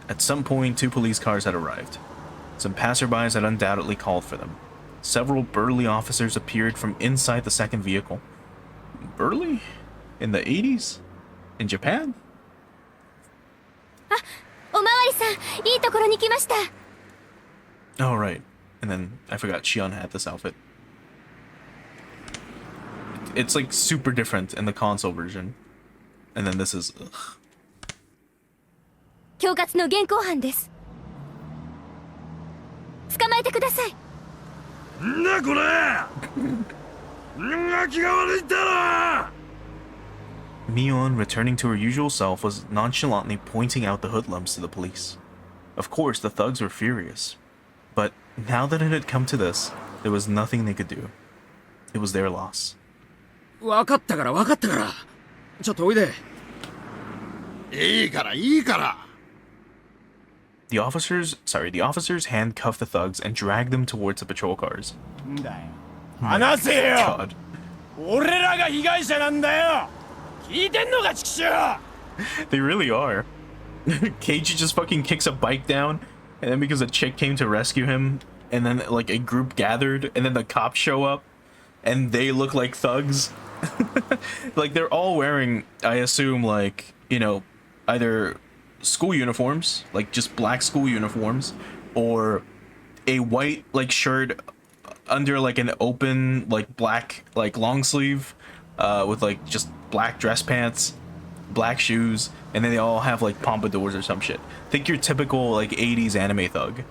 At some point, 2 police cars had arrived. Some passerbys had undoubtedly called for them. Several burly officers appeared from inside the second vehicle. Burly? In the 80s? In Japan? おまわりさん、いいところに来ました。 Oh, right. And then I forgot Shion had this outfit. It's like super different in the console version. And then this is... ugh. 恐喝の現行犯です。捕まえてください。んだこれ気が悪いったら Mion, returning to her usual self, was nonchalantly pointing out the hoodlums to the police. Of course, the thugs were furious. But now that it had come to this, there was nothing they could do. It was their loss. わかったからちょっとおいで。いいから。 The officers handcuffed the thugs and dragged them towards the patrol cars. 話せよ。 God. 俺らが被害者なんだよ。聞いてんのか、チキショー。 They really are. Keiji just fucking kicks a bike down, and then because a chick came to rescue him, and then like a group gathered, and then the cops show up, and they look like thugs. Like they're all wearing, I assume, like, you know, either school uniforms, like just black school uniforms, or a white like shirt under like an open like black like long sleeve, with like just black dress pants, black shoes, and then they all have like pompadours or some shit. Think your typical like 80s anime thug.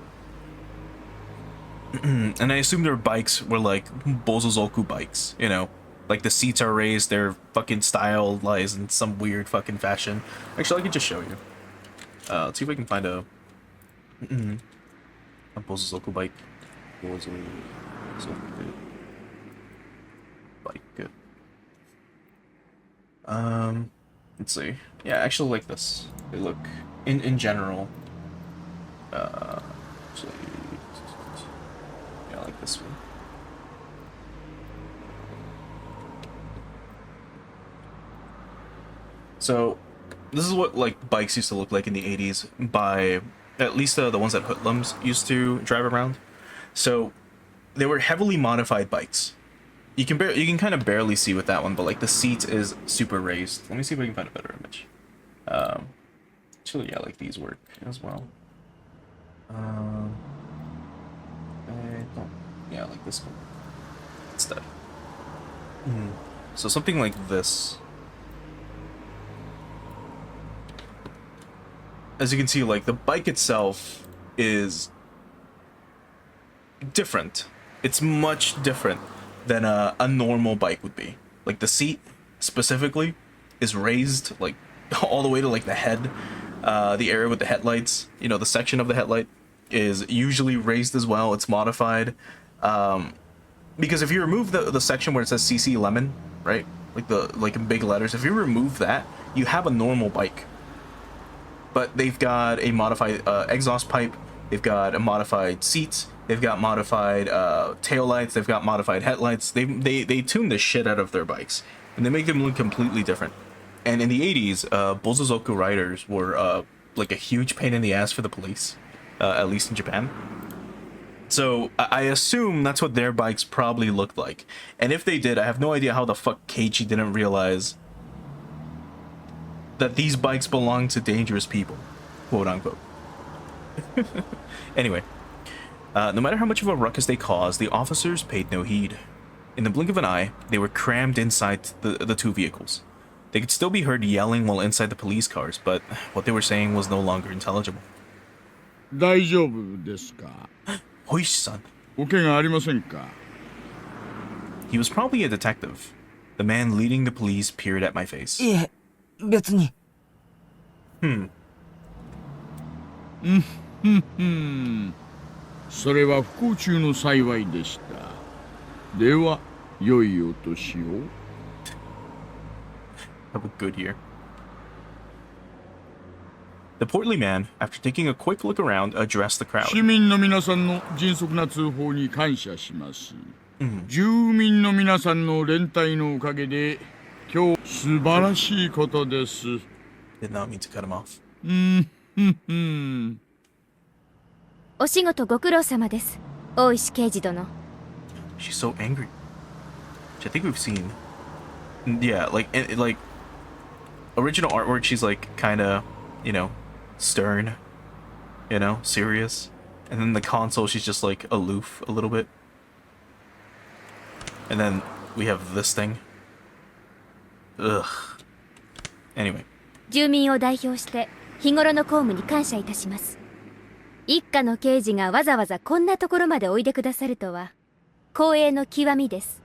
And I assume their bikes were like Bozozoku bikes, you know, like the seats are raised, they're fucking stylized in some weird fucking fashion. Actually, I could just show you. Let's see if I can find a Bozozoku bike. Bozozoku bike, good. Let's see. Yeah, I actually like this. They look in general. Actually, yeah, I like this one. So, this is what like bikes used to look like in the 80s by at least the ones that hoodlums used to drive around. So, they were heavily modified bikes. You can kind of barely see with that one, but like the seat is super raised. Let me see if I can find a better image. Actually, yeah, like these work as well. Yeah, like this one instead. So something like this. As you can see, like the bike itself is different. It's much different than a normal bike would be. Like the seat specifically is raised like all the way to like the head, the area with the headlights, you know, the section of the headlight is usually raised as well. It's modified, because if you remove the section where it says CC Lemon, right, like in big letters, if you remove that, you have a normal bike. But they've got a modified exhaust pipe, they've got a modified seats, they've got modified tail lights, they've got modified headlights. They tune the shit out of their bikes, and they make them look completely different. And in the 80s, Bozozoku riders were like a huge pain in the ass for the police, at least in Japan. So I assume that's what their bikes probably looked like. And if they did, I have no idea how the fuck Keiichi didn't realize that these bikes belong to dangerous people, quote unquote. Anyway, no matter how much of a ruckus they caused, the officers paid no heed. In the blink of an eye, they were crammed inside the two vehicles. They could still be heard yelling while inside the police cars, but what they were saying was no longer intelligible. 大丈夫ですか? Hoishi-san. お怪我ありませんか? He was probably a detective. The man leading the police peered at my face. いえ、別に。それは不幸中の幸いでした。では、良いお年を。Have a good year. The portly man, after taking a quick look around, addressed the crowd. 市民の皆さんの迅速な通報に感謝します。住民の皆さんの連帯のおかげで、今日素晴らしいことです。 Did not mean to cut him off. お仕事ご苦労様です、大石刑事殿。 She's so angry. Which I think we've seen. Yeah, like original artwork, she's like kind of, you know, stern, you know, serious. And then the console, she's just like aloof a little bit. And then we have this thing. Ugh. Anyway. 住民を代表して日頃の公務に感謝いたします。一課の刑事がわざわざこんなところまでおいでくださるとは光栄の極みです。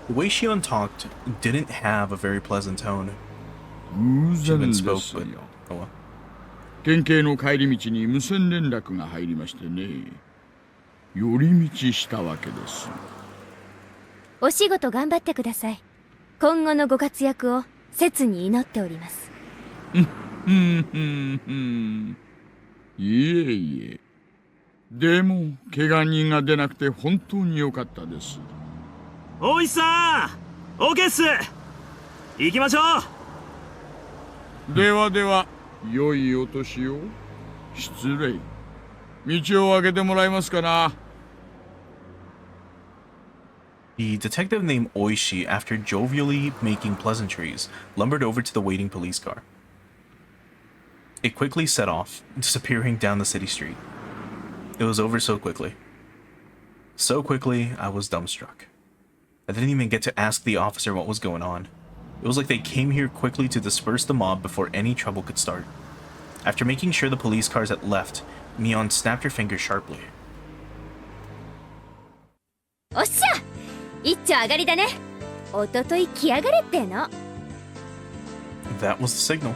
The way Shion talked didn't have a very pleasant tone. 偶 She 然 even で spoke, す but よ。 oh well. 県警の帰り道に無線連絡が入りましてね。寄り道したわけです。お仕事頑張ってください。今後のご活躍を切に祈っております。いえいえ。でも怪我人が出なくて本当に良かったです。おいさん、オーケーっす。行きましょう。ではでは、良いお年を。失礼。道を開けてもらえますかな。The detective named Oishi, after jovially making pleasantries, lumbered over to the waiting police car. It quickly set off, disappearing down the city street. It was over so quickly. So quickly, I was dumbstruck. I didn't even get to ask the officer what was going on. It was like they came here quickly to disperse the mob before any trouble could start. After making sure the police cars had left, Mion snapped her fingers sharply. おっしゃ、一丁上がりだね。おととい来やがれっての。That was the signal.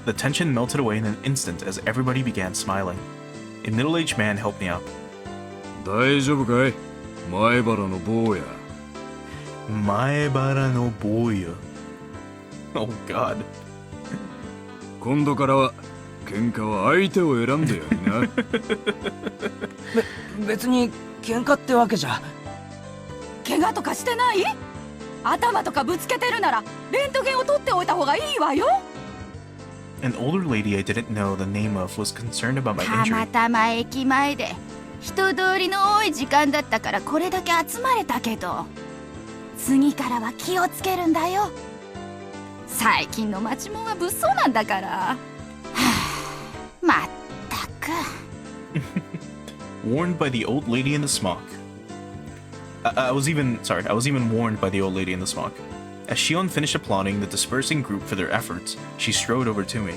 The tension melted away in an instant as everybody began smiling. A middle-aged man helped me up. 大丈夫かい？前原の坊や。前原の坊や。Oh God. 今度からは喧嘩は相手を選んでやりな。別に喧嘩ってわけじゃ。怪我とかしてない？頭とかぶつけてるならレントゲンを取っておいた方がいいわよ。An older lady I didn't know the name of was concerned about my たま injury. たま駅前で人通りの多い時間だったからこれだけ集まれたけど、次からは気をつけるんだよ。最近の町もんは物騒なんだから。はあ、まったく。Warned by the old lady in the smock. I was even warned by the old lady in the smock. As Shion finished applauding the dispersing group for their efforts, she strode over to me.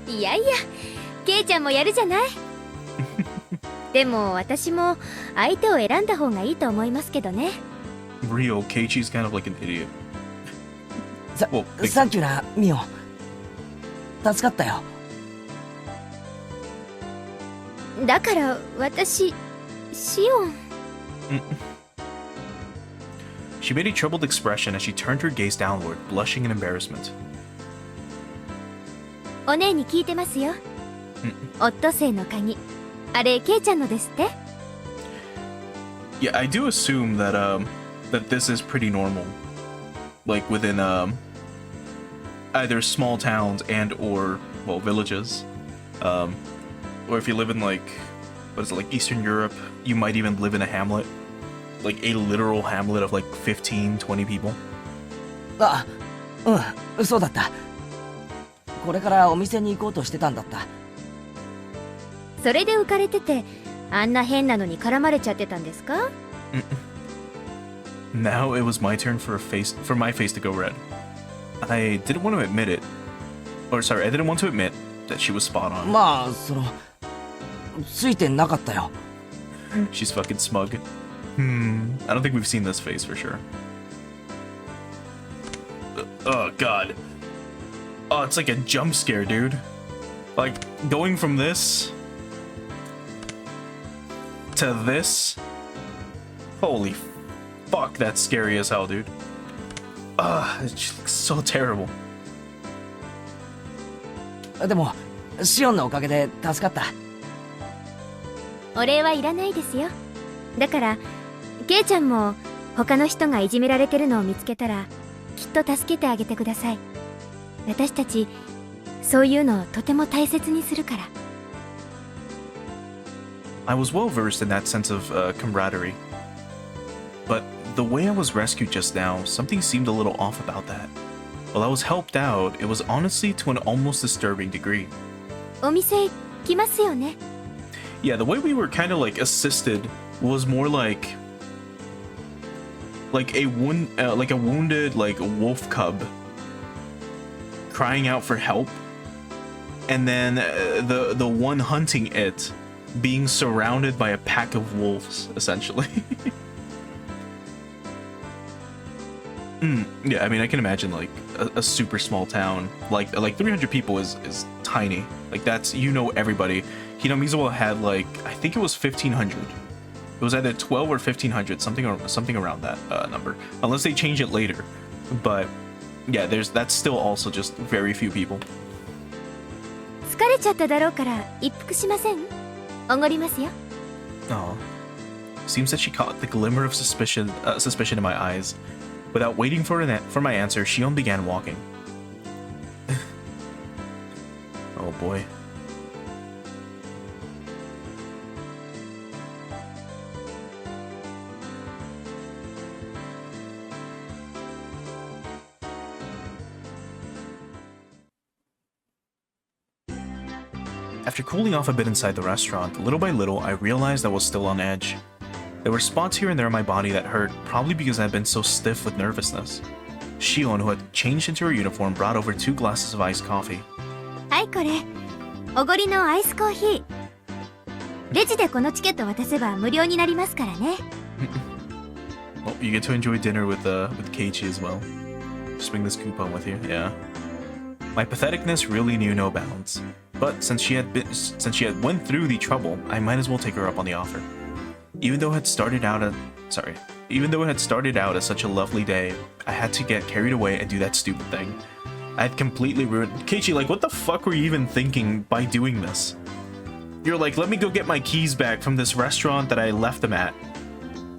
いやいや、ケイちゃんもやるじゃない。でも私も相手を選んだ方がいいと思いますけどね。Real, Keiichi's kind of like an idiot. サンキューな、ミオ。助かったよ。だから私、シオン。She made a troubled expression as she turned her gaze downward, blushing in embarrassment. お姉に聞いてますよ。オットセイの鍵、あれケイちゃんのですって？ Yeah, I do assume that that this is pretty normal, like within either small towns and or villages, or if you live in like Eastern Europe, you might even live in a hamlet, like a literal hamlet of like 15-20 people. あ、うん、そうだった。これからお店に行こうとしてたんだった。それで浮かれてて、あんな変なのに絡まれちゃってたんですか？ Now it was my turn for my face to go red. I didn't want to admit it, I didn't want to admit that she was spot on. まあ、ついてなかったよ。She's fucking smug. I don't think we've seen this face for sure. Oh God. Oh, it's like a jump scare, dude. Like, going from this to this. Holy fuck, that's scary as hell, dude. It just looks so terrible. でも、シオンのおかげで助かった。お礼はいらないですよ。だから、ケイちゃんも他の人がいじめられてるのを見つけたら、きっと助けてあげてください。私たち、そういうのをとても大切にするから。I was well versed in that sense of camaraderie. But the way I was rescued just now, something seemed a little off about that. While I was helped out, it was honestly to an almost disturbing degree. お店来ますよね。Yeah, the way we were kind of like assisted was more like a wounded like wolf cub crying out for help, and then the one hunting it being surrounded by a pack of wolves, essentially. Yeah, I mean, I can imagine like a super small town, like 300 people is tiny. Like that's, you know, everybody. Hinamizawa had like, I think it was 1,500. It was either 12 or 1,500, something around that number, unless they change it later. But yeah, that's still also just very few people. 疲れちゃっただろうから一服しません？おごりますよ。 Oh, seems that she caught the glimmer of suspicion in my eyes. Without waiting for my answer, Shion began walking. Oh boy. After cooling off a bit inside the restaurant, little by little, I realized I was still on edge. There were spots here and there in my body that hurt, probably because I had been so stiff with nervousness. Shion, who had changed into her uniform, brought over 2 glasses of iced coffee. はいこれ、おごりのアイスコーヒー。レジでこのチケット渡せば無料になりますからね。Oh, you get to enjoy dinner with Keiichi as well. Just bring this coupon with you, yeah. My patheticness really knew no bounds. But since she had went through the trouble, I might as well take her up on the offer. Even though it had started out as such a lovely day, I had to get carried away and do that stupid thing. I had completely ruined Keiichi. Like, what the fuck were you even thinking by doing this? You're like, let me go get my keys back from this restaurant that I left them at.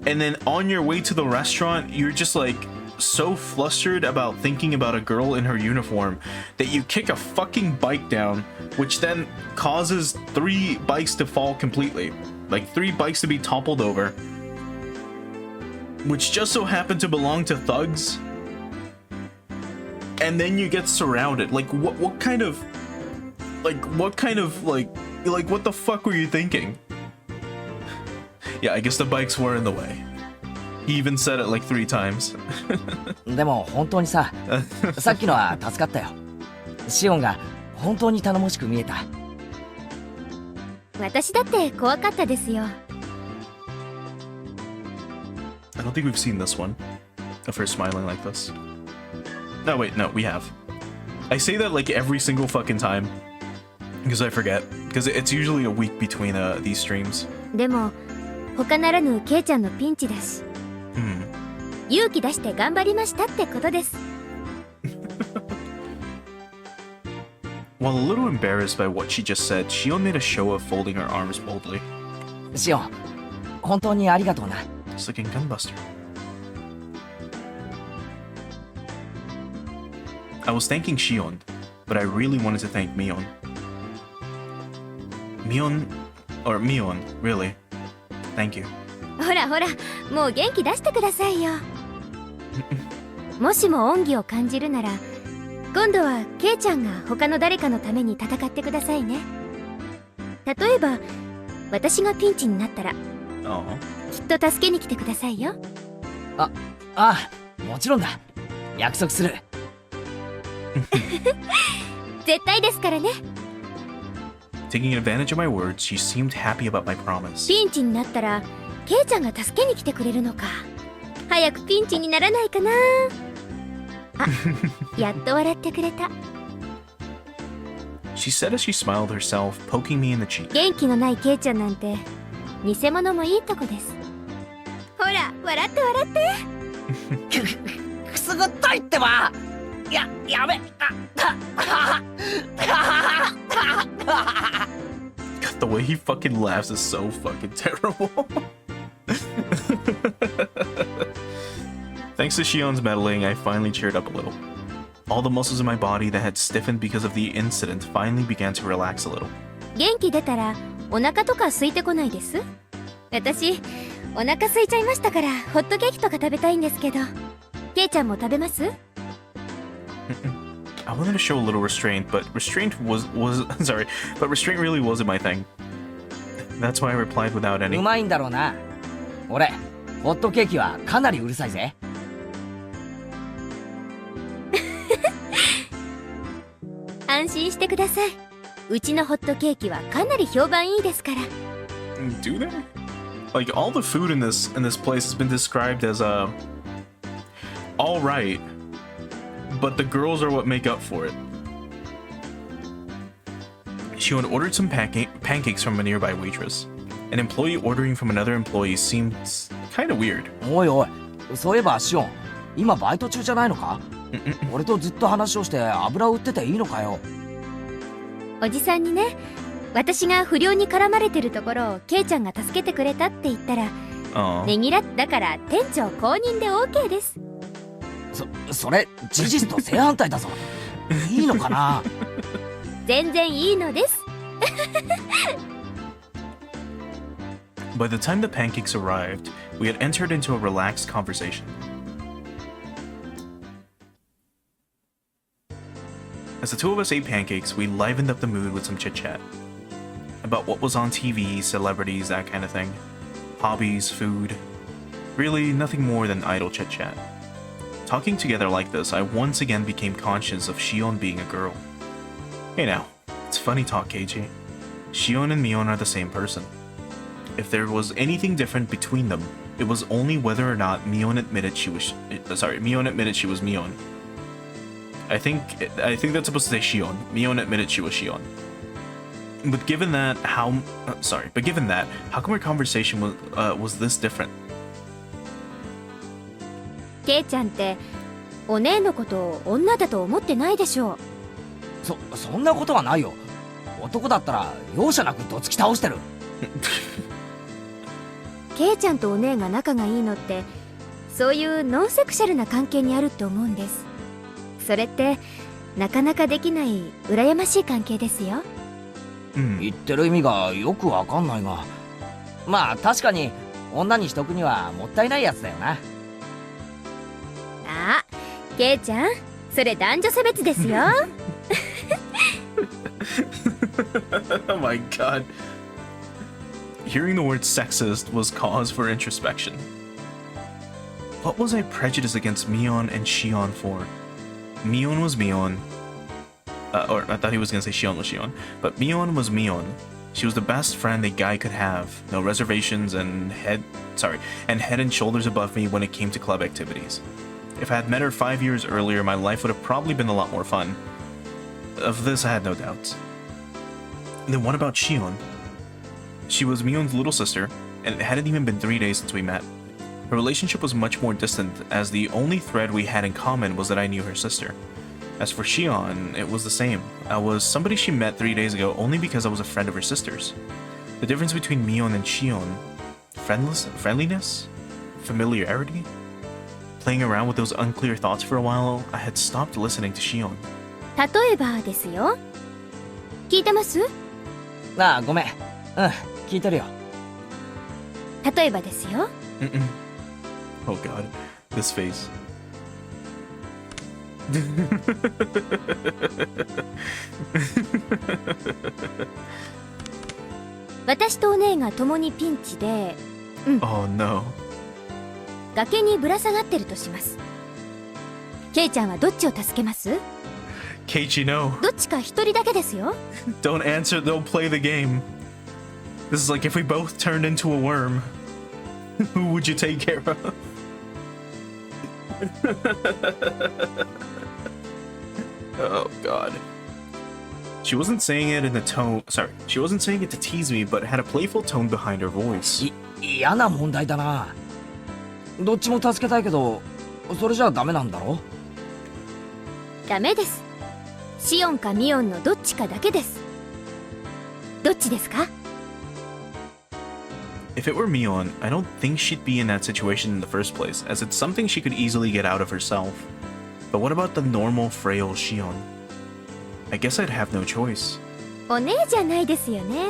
And then on your way to the restaurant, you're just like so flustered about thinking about a girl in her uniform that you kick a fucking bike down, which then causes 3 bikes to fall completely. Like 3 bikes to be toppled over, which just so happen to belong to thugs. And then you get surrounded. Like what kind of what the fuck were you thinking? Yeah, I guess the bikes were in the way. He even said it like 3 times. でも本当にさ、さっきのは助かったよ。シオンが本当に頼もしく見えた。私だって怖かったですよ。I don't think we've seen this one, of her smiling like this. No, wait, no, we have. I say that like every single fucking time, because I forget. Because it's usually a week between these streams. でも他ならぬケイちゃんのピンチだし、勇気出して頑張りましたってことです。While a little embarrassed by what she just said, Shion made a show of folding her arms boldly. シオン、本当にありがとうな。It's like a gunbuster. I was thanking Shion, but I really wanted to thank Mion. Mion, really. Thank you. ほらほら、もう元気出してくださいよ。もしも恩義を感じるなら、今度はケイちゃんが他の誰かのために戦ってくださいね。例えば、私がピンチになったら、きっと助けに来てくださいよ。ああ、もちろんだ。約束する。絶対ですからね。Taking advantage of my words, she seemed happy about my promise. ピンチになったら、ケイちゃんが助けに来てくれるのか。早くピンチにならないかな。あ、やっと笑ってくれた。She said as she smiled herself, poking me in the cheek. 元気のないケイちゃんなんて、偽物もいいとこです。ほら、笑って笑って。くすぐったいってば。やめ。God, the way he fucking laughs is so fucking terrible. Thanks to Shion's meddling, I finally cheered up a little. All the muscles in my body that had stiffened because of the incident finally began to relax a little. 元気出たらお腹とか空いてこないです？私、お腹空いちゃいましたからホットケーキとか食べたいんですけど。ケイちゃんも食べます？ I wanted to show a little restraint, but restraint really wasn't my thing. That's why I replied without any. うまいんだろうな。俺、ホットケーキはかなりうるさいぜ。安心してください。うちのホットケーキはかなり評判いいですから。Do they? Like all the food in this place has been described as all right, but the girls are what make up for it. Shion ordered some pancakes from a nearby waitress. An employee ordering from another employee seemed kind of weird. おいおい、そういえばシオン、今バイト中じゃないのか？俺とずっと話をして油売ってていいのかよ。おじさんにね、私が不良に絡まれてるところをケイちゃんが助けてくれたって言ったら、ねぎらだから店長公認で OK です。それ事実と正反対だぞ。いいのかな？全然いいのです。By the time the pancakes arrived, we had entered into a relaxed conversation. As the two of us ate pancakes, we livened up the mood with some chit-chat. About what was on TV, celebrities, that kind of thing. Hobbies, food. Really, nothing more than idle chit-chat. Talking together like this, I once again became conscious of Shion being a girl. Hey now, it's funny talk, Keiji. Shion and Mion are the same person. If there was anything different between them, it was only whether or not Mion admitted she was Mion. I think that's supposed to say Shion. Mion admitted she was Shion. But given that, how come our conversation was this different? ケイちゃんってお姉のことを女だと思ってないでしょう。そんなことはないよ。男だったら容赦なくどつき倒してる。ケイちゃんとお姉が仲がいいのってそういうノンセクシャルな関係にあるって思うんです。それってなかなかできない羨ましい関係ですよ。言ってる意味がよくわかんないが、まあ確かに女にしとくにはもったいないやつだよな。あ、ケイちゃん、それ男女差別ですよ。Oh my god. Hearing the word sexist was cause for introspection. What was I prejudiced against Mion and Shion for? Mion was Mion. Or I thought he was gonna say Shion was Shion. But Mion was Mion. She was the best friend a guy could have. No reservations and head and shoulders above me when it came to club activities. If I had met her 5 years earlier, my life would have probably been a lot more fun. Of this, I had no doubts. Then what about Shion? She was Mion's little sister, and it hadn't even been 3 days since we met. Her relationship was much more distant, as the only thread we had in common was that I knew her sister. As for Shion, it was the same. I was somebody she met 3 days ago only because I was a friend of her sister's. The difference between Mion and Shion? Friendliness? Familiarity? Playing around with those unclear thoughts for a while, I had stopped listening to Shion. 例えばですよ。聞いてます？ああ、ごめん。聞いてるよ。例えばですよ。Oh god, this face. 私とお姉が共にピンチで、Oh no. 崖にぶら下がってるとします。ケイちゃんはどっちを助けます？ Keiichi, no. どっちか一人だけですよ。Don't answer, they'll play the game. This is like if we both turned into a worm. Who would you take care of? Oh god. She wasn't saying it in a tone. She wasn't saying it to tease me, but had a playful tone behind her voice. 嫌な問題だな。どっちも助けたいけど、それじゃダメなんだろ？ダメです。シオンかミオンのどっちかだけです。どっちですか？ If it were Mion, I don't think she'd be in that situation in the first place, as it's something she could easily get out of herself. But what about the normal, frail Shion? I guess I'd have no choice. お姉じゃないですよね。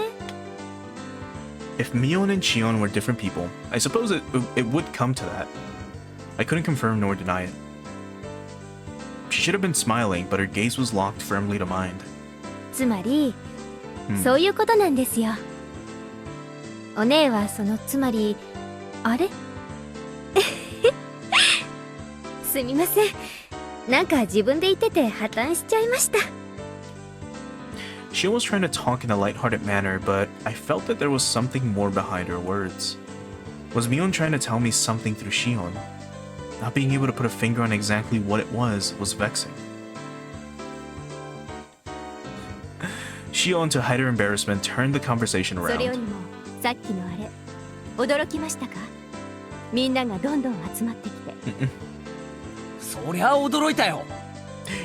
If Mion and Shion were different people, I suppose it would come to that. I couldn't confirm nor deny it. She should have been smiling, but her gaze was locked firmly to mine. つまり、そういうことなんですよ。お姉はそのつまり、あれ？すみません。なんか自分で言ってて破綻しちゃいました。Shion was trying to talk in a lighthearted manner, but I felt that there was something more behind her words. Was Mion trying to tell me something through Shion? Not being able to put a finger on exactly what it was vexing. Shion, to hide her embarrassment, turned the conversation それより Oh. around. もさっきのあれ驚きましたか？みんながどんどん集まってきて。そりゃ驚いたよ。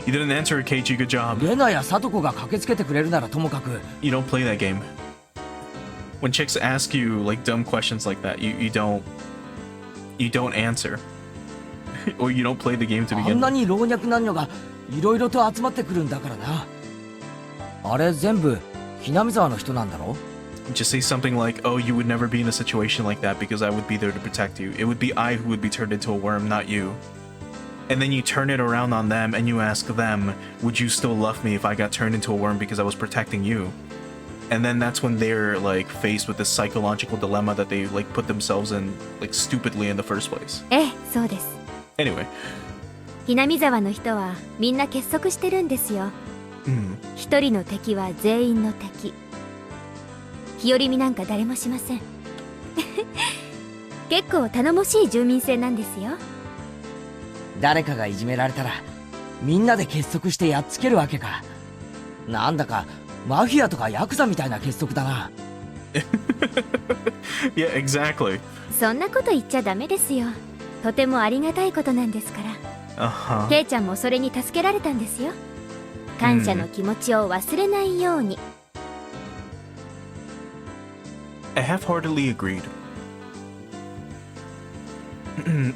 You didn't answer, Keiichi. Good job. レナやサトコが駆けつけてくれるならともかく。 You don't play that game. When chicks ask you like dumb questions like that, you don't answer. Or you don't play the game to あ begin んな with. に老若男女がいろいろと集まってくるんだからな。あれ全部ひなみ沢の人なんだろ？ Just say something like, oh, you would never be in a situation like that because I would be there to protect you. It would be I who would be turned into a worm, not you. And then you turn it around on them and you ask them, would you still love me if I got turned into a worm because I was protecting you? And then that's when they're like faced with this psychological dilemma that they like put themselves in like stupidly in the first place. ええ、そうです。 Anyway. ひなみ沢の人はみんな結束してるんですよ。一人の敵は全員の敵。日和見なんか誰もしません。結構頼もしい住民性なんですよ。誰かがいじめられたらみんなで結束してやっつけるわけか。なんだかマフィアとかヤクザみたいな結束だな。Yeah, exactly. そんなこと言っちゃダメですよ。とてもありがたいことなんですから。ケイちゃんもそれに助けられたんですよ。感謝の気持ちを忘れないように。I half-heartedly agreed.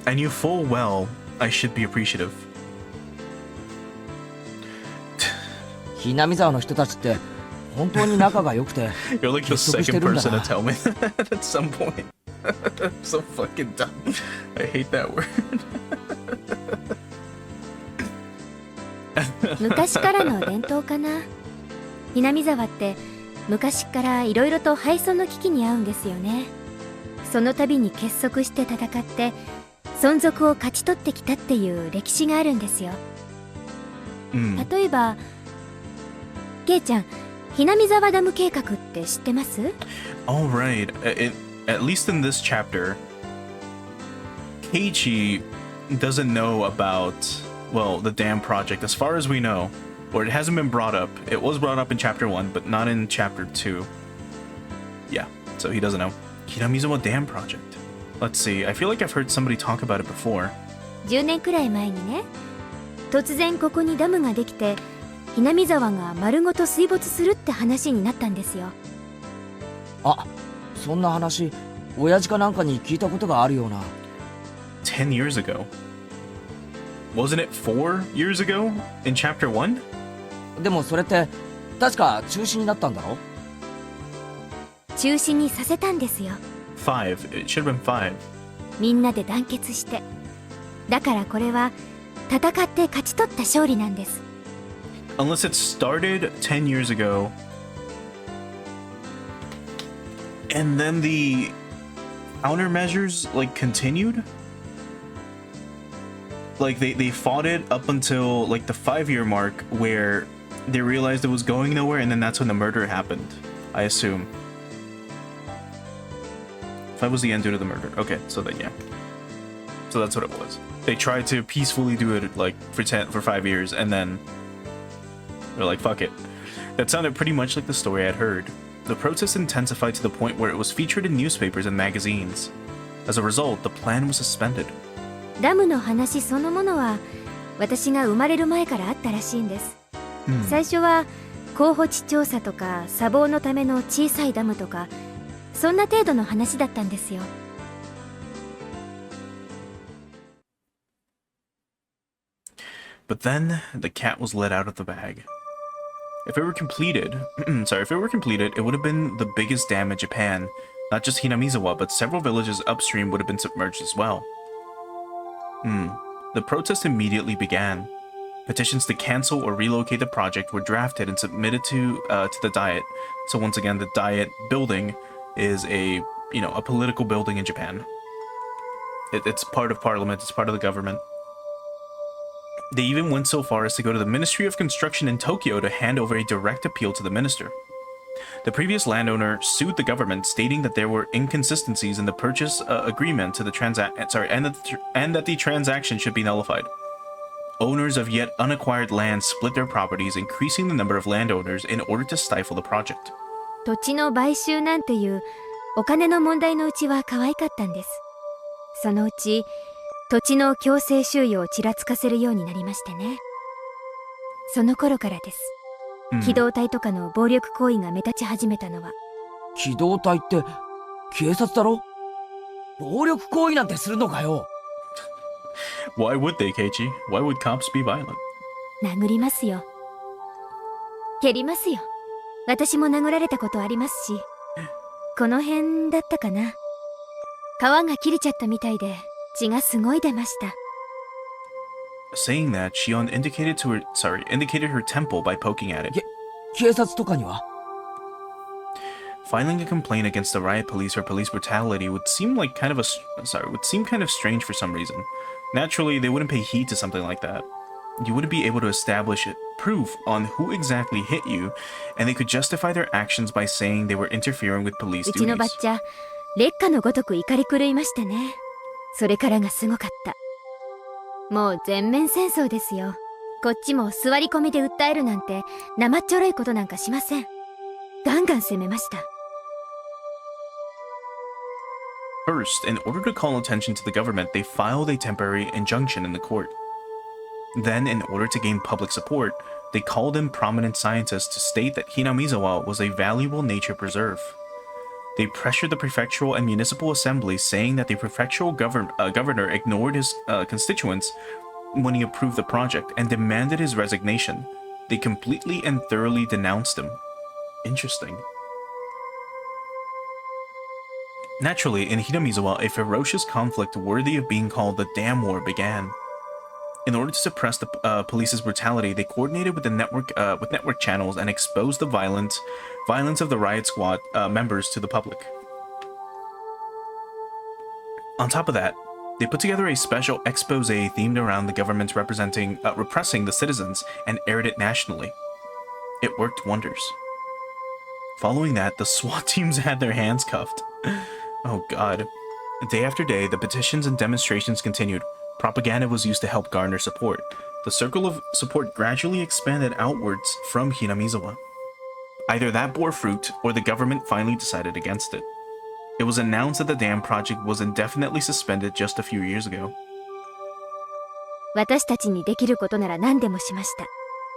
I knew full well I should be appreciative. ひなみ沢の人たちって本当に仲が良くて You're like the 結束して second るんだ person to な。 tell me that at some point. So fucking dumb. I hate that word. 昔からの伝統かな。ひなみ沢って昔からいろいろと廃村の危機に遭うんですよね。その度に結束して戦って存続を勝ち取ってきたっていう歴史があるんですよ。例えばケイちゃん、ひなみ沢ダム計画って知ってます？ Alright. At least in this chapter, Keiichi doesn't know about, well, the dam project as far as we know. Or it hasn't been brought up. It was brought up in chapter 1, but not in chapter 2. Yeah, so he doesn't know. Hinamizawa Dam Project. Let's see, I feel like I've heard somebody talk about it before. 10年くらい前にね、突然ここにダムができてひなみ沢が丸ごと水没するって話になったんですよ。あ、そんな話親父かなんかに聞いたことがあるような。10 years ago. Wasn't it 4 years ago in chapter 1? でもそれって確か中止になったんだろ？中止にさせたんですよ。 5. It should have been 5. みんなで団結して。だからこれは戦って勝ち取った勝利なんです。 Unless it started 10 years ago. And then the countermeasures like continued? Like they fought it up until like the 5-year mark where they realized it was going nowhere, and then that's when the murder happened, I assume. 5 was the end due to the murder. Okay, so then yeah. So that's what it was. They tried to peacefully do it like for 5 years, and then they're like, fuck it. That sounded pretty much like the story I'd heard. The protest intensified to the point where it was featured in newspapers and magazines. As a result, the plan was suspended. ダムの話そのものは私が生まれる前からあったらしいんです。最初は候補地調査とか砂防のための小さいダムとかそんな程度の話だったんですよ。But then the cat was let out of the bag. If it were completed, it would have been the biggest dam in Japan. Not just Hinamizawa, but several villages upstream would have been submerged as well. The protest immediately began. Petitions to cancel or relocate the project were drafted and submitted to the Diet. So once again, the Diet building is a political building in Japan. It's part of Parliament. It's part of the government. They even went so far as to go to the Ministry of Construction in Tokyo to hand over a direct appeal to the minister. The previous landowner sued the government, stating that there were inconsistencies in the purchase agreement to the and that the transaction should be nullified. Owners of yet unacquired land split their properties, increasing the number of landowners in order to stifle the project. 土地の買収なんていうお金の問題のうちは可愛かったんです。そのうち土地の強制収用をちらつかせるようになりましてね。その頃からです。機動隊とかの暴力行為が目立ち始めたのは。機動隊って警察だろ？暴力行為なんてするのかよ。Why would they, Keiichi? Why would cops be violent? 殴りますよ。蹴りますよ。私も殴られたことありますし、この辺だったかな。皮が切れちゃったみたいで血がすごい出ました。Saying that, Shion indicated her temple by poking at it. 警察とかには？ Filing a complaint against the riot police for police brutality would seem kind of strange for some reason. Naturally, they wouldn't pay heed to something like that. You wouldn't be able to establish proof on who exactly hit you, and they could justify their actions by saying they were interfering with police うちの duties. ばっちゃ烈火のごとく怒り狂いましたね。それからがすごかった。もう全面戦争ですよ。こっちも座り込みで訴えるなんて生っちょろいことなんかしません。ガンガン攻めました。First, in order to call attention to the government, they filed a temporary injunction in the court. Then, in order to gain public support, they called in prominent scientists to state that Hinamizawa was a valuable nature preserve. They pressured the prefectural and municipal assemblies, saying that the prefectural governor ignored his constituents when he approved the project and demanded his resignation. They completely and thoroughly denounced him. Interesting. Naturally, in Hinamizawa, a ferocious conflict worthy of being called the Dam War began. In order to suppress the police's brutality, they coordinated with the network channels and exposed the violence of the riot squad members to the public. On top of that, they put together a special expose themed around the government's repressing the citizens and aired it nationally. It worked wonders. Following that, the SWAT teams had their hands cuffed. Oh god. Day after day, the petitions and demonstrations continued. Propaganda was used to help garner support. The circle of support gradually expanded outwards from Hinamizawa. Either that bore fruit, or the government finally decided against it. It was announced that the dam project was indefinitely suspended just a few years ago. 私たちにできることなら何でもしました。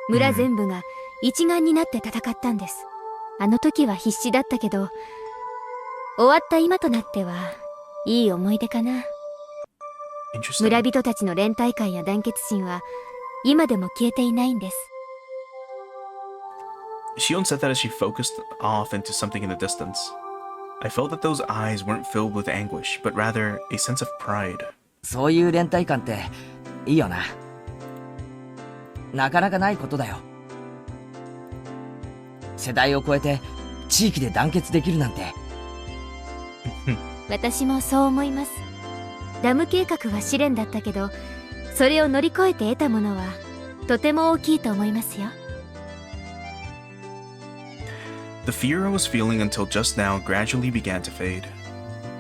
村全部が一丸になって戦ったんです。あの時は必死だったけど、終わった今となってはいい思い出かな。村人たちの連帯感や団結心は今でも消えていないんです。Shion said that as she focused off into something in the distance. I felt that those eyes weren't filled with anguish, but rather a sense of pride. そういう連帯感っていいよな。なかなかないことだよ。世代を超えて地域で団結できるなんて。私もそう思います。ダム計画は試練だったけど、それを乗り越えて得たものはとても大きいと思いますよ。The fear I was feeling until just now gradually began to fade.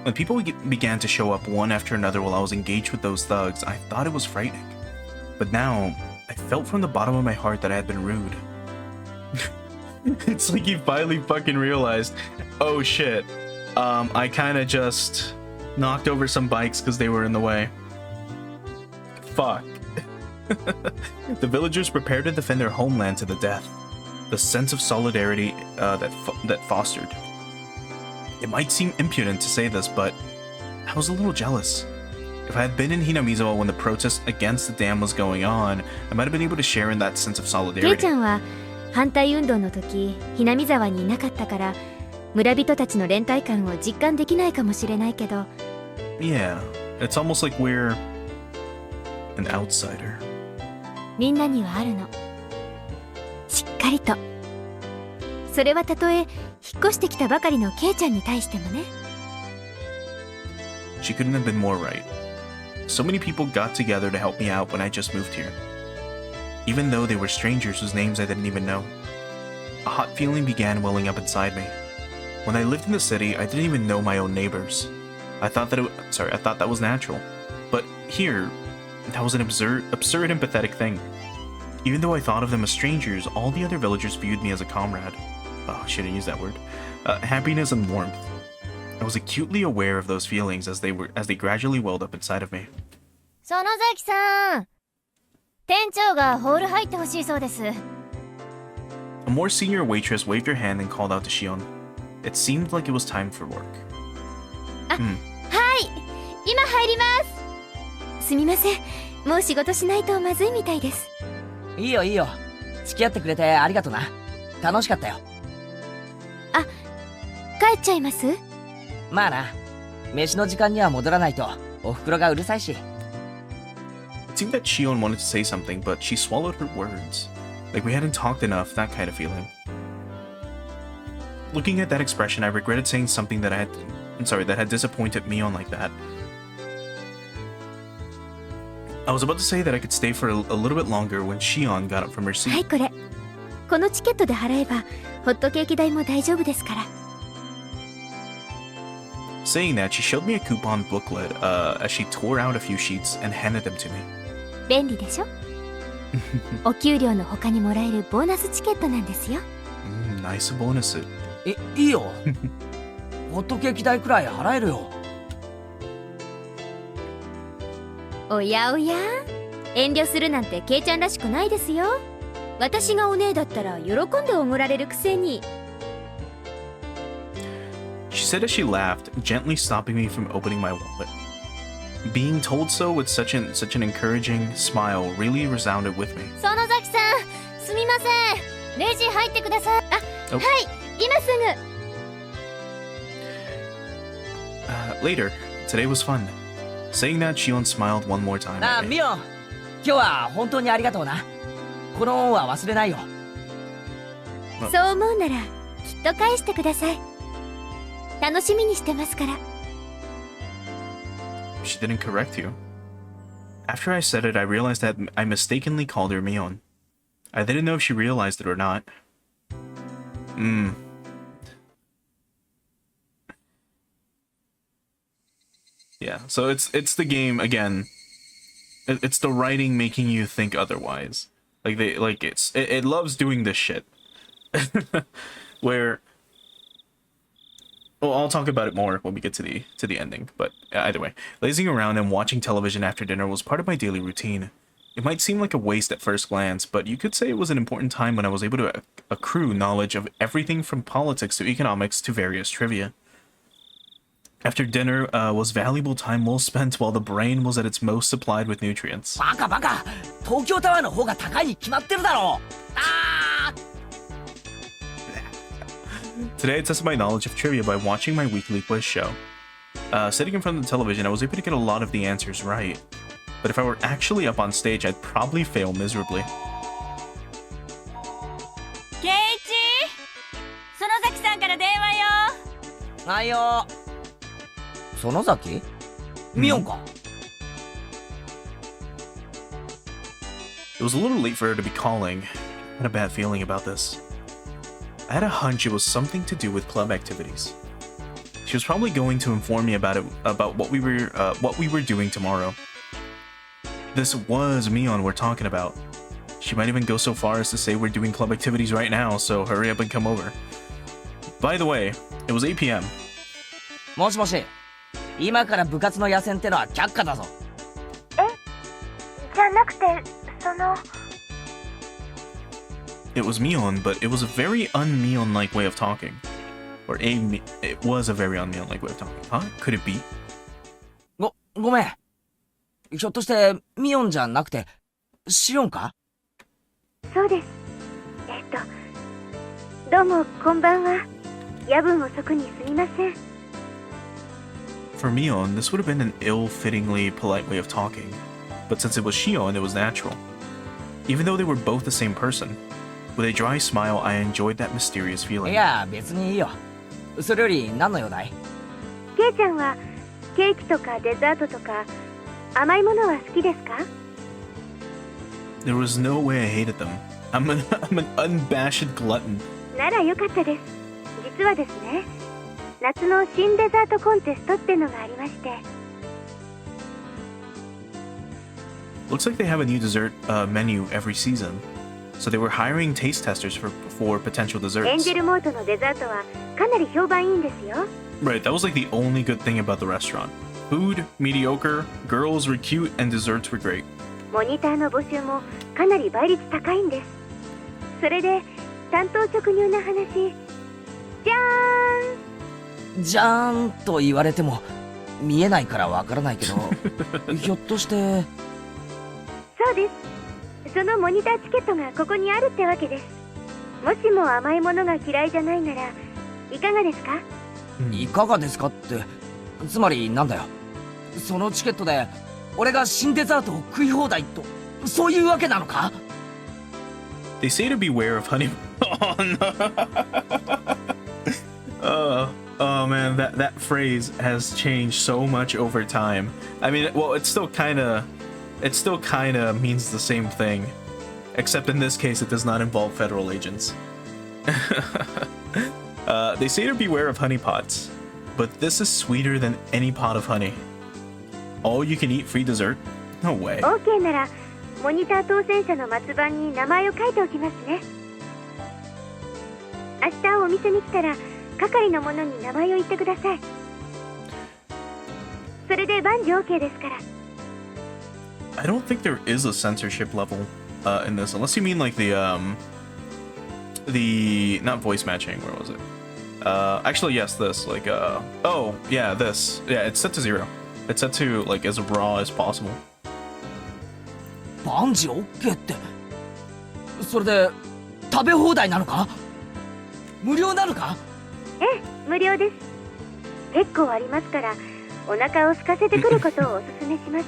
When people began to show up one after another while I was engaged with those thugs, I thought it was frightening. But now, I felt from the bottom of my heart that I had been rude. It's like he finally fucking realized, oh shit, I kinda just knocked over some bikes because they were in the way. Fuck. The villagers prepared to defend their homeland to the death. The sense of solidarity that fostered. It might seem impudent to say this, but I was a little jealous. If I had been in Hinamizawa when the protest against the dam was going on, I might have been able to share in that sense of ケイち solidarity. ゃんは反対運動の時、南沢にいなかったから村人たちの連帯感を実感できないかもしれないけど、 Yeah, it's almost like we're an outsider. みんなにはあるの。しっかりと。それはたとえ引っ越してきたばかりのケイちゃんに対してもね。She couldn't have been more right. So many people got together to help me out when I just moved here. Even though they were strangers whose names I didn't even know. A hot feeling began welling up inside me. When I lived in the city, I didn't even know my own neighbors. I thought that was natural. But here, that was an absurd and pathetic thing. Even though I thought of them as strangers, all the other villagers viewed me as a comrade. Oh, I shouldn't use that word. Happiness and warmth. I was acutely aware of those feelings as they gradually welled up inside of me. 園崎さん、店長がホール入ってほしいそうです。A more senior waitress waved her hand and called out to Shion. It seemed like it was time for work. はい、今入ります。すみません、もう仕事しないとまずいみたいです。いいよいいよ。付き合ってくれてありがとな。楽しかったよ。あ、帰っちゃいます？まあな。飯の時間には戻らないとお袋がうるさいし。It seemed that Shion wanted to say something, but she swallowed her words. Like we hadn't talked enough, that kind of feeling. Looking at that expression, I regretted saying something that had disappointed Mion like that. I was about to say that I could stay for a little bit longer when Shion got up from her seat. はい、これ。このチケットで払えば、ホットケーキ代も大丈夫ですから。Saying that, she showed me a coupon booklet as she tore out a few sheets and handed them to me. 便利でしょ？お給料の他にもらえるボーナスチケットなんですよ。Nice bonus. いいよ。ホットケーキ代くらい払えるよ。おやおや、遠慮するなんてケイちゃんらしくないですよ。私がお姉だったら喜んでおごられるくせに。She said as she laughed, gently stopping me from opening my wallet. Being told so with such an encouraging smile really resounded with me. 園崎さん、すみません。レジ入ってください。あ、はい、今すぐ。Later, today was fun. Saying that, Shion smiled one more time. あ、ミオン。今日は本当にありがとうな。この恩は忘れないよ。そう思うなら、きっと返してください。楽しみにしてますから。She didn't correct you. After I said it, I realized that I mistakenly called her Mion. I didn't know if she realized it or not. Yeah, so it's the game again. It's the writing making you think otherwise. It loves doing this shit. Where, well, I'll talk about it more when we get to the ending. But either way, lazing around and watching television after dinner was part of my daily routine. It might seem like a waste at first glance, but you could say it was an important time when I was able to accrue knowledge of everything from politics to economics to various trivia. After dinner was valuable time well spent while the brain was at its most supplied with nutrients. バカバカ。東京タワーの方が高いに決まってるだろう。あー。 Today I tested my knowledge of trivia by watching my weekly quiz show. Sitting in front of the television, I was able to get a lot of the answers right. But if I were actually up on stage, I'd probably fail miserably. ケイチ、園崎さんから電話よ。はいよ。園崎？ミオンか。It was a little late for her to be calling. I had a bad feeling about this. I had a hunch it was something to do with club activities. She was probably going to inform me about what we were doing tomorrow. This was Mion we're talking about. She might even go so far as to say we're doing club activities right now, so hurry up and come over. By the way, it was 8 p.m. もしもし。今から部活の野戦ってのは却下だぞ。じゃなくて、その。It was Mion, but it was a very un-Mion-like way of talking. It was a very un-Mion-like way of talking. Huh? Could it be? ごめん。ひょっとしてミオンじゃなくてシオンか？そうです。どうもこんばんは。夜分遅くにすみません。For Mion, this would have been an ill-fittingly polite way of talking, but since it was Shion, it was natural. Even though they were both the same person, with a dry smile, I enjoyed that mysterious feeling. いや、別にいいよ。それより何の用だい？ケイちゃんはケーキとかデザートとか甘いものは好きですか？ There was no way I hated them. I'm an unabashed glutton. ならよかったです。実はですね、夏の新デザートコンテストってのがありまして。 Looks like they have a new dessert menu every season. So they were hiring taste testers for potential エン desserts. ジェルモートのデザートはかなり評判いいんですよ。 Right, that was like the only good thing about the restaurant. Food, mediocre, girls were cute, and desserts were great. モニターの募集もかなり倍率高いんです。それで担当直入な話、じゃーん。じゃーんと言われても見えないからわからないけどひょっとして。そうです。そのモニターチケットがここにあるってわけです。もしも甘いものが嫌いじゃないならいかがですか？いかがですかって、つまりなんだよ。そのチケットで俺が新デザートを食い放題と、そういうわけなのか？ They say to beware of honey. Oh man, that phrase has changed so much over time. I mean, well, it still kind of means the same thing, except in this case, it does not involve federal agents. They say to beware of honey pots, but this is sweeter than any pot of honey. All you can eat free dessert? No way. OK ならモニター当選者の末番に名前を書いておきますね。明日お店に来たら係の者に名前を言ってください。それで万事 OK ですから。 I don't think there is a censorship level in this, unless you mean like the not voice matching. Where was it? Actually, yes, this like oh yeah, this it's set to 0. It's set to like as raw as possible. 万事 OK って、それで食べ放題なのか？無料なのか？ええ、無料です。結構ありますからお腹を空かせてくることをお勧めします。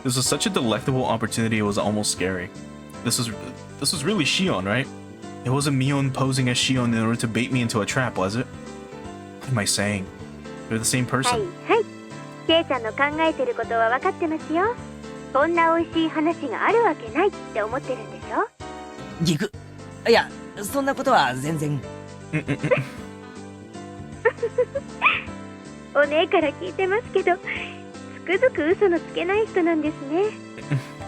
This was such a delectable opportunity, it was almost scary. This was really Shion, right? It wasn't Mion posing as Shion in order to bait me into a trap, was it? What am I saying? They're the same はい person. はい。ケイちゃんの考えてることは分かってますよ。こんな美味しい話があるわけないって思ってるんでしょ？ギク。いや、そんなことは全然。お姉から聞いてますけど、つくづく嘘のつけない人なんですね。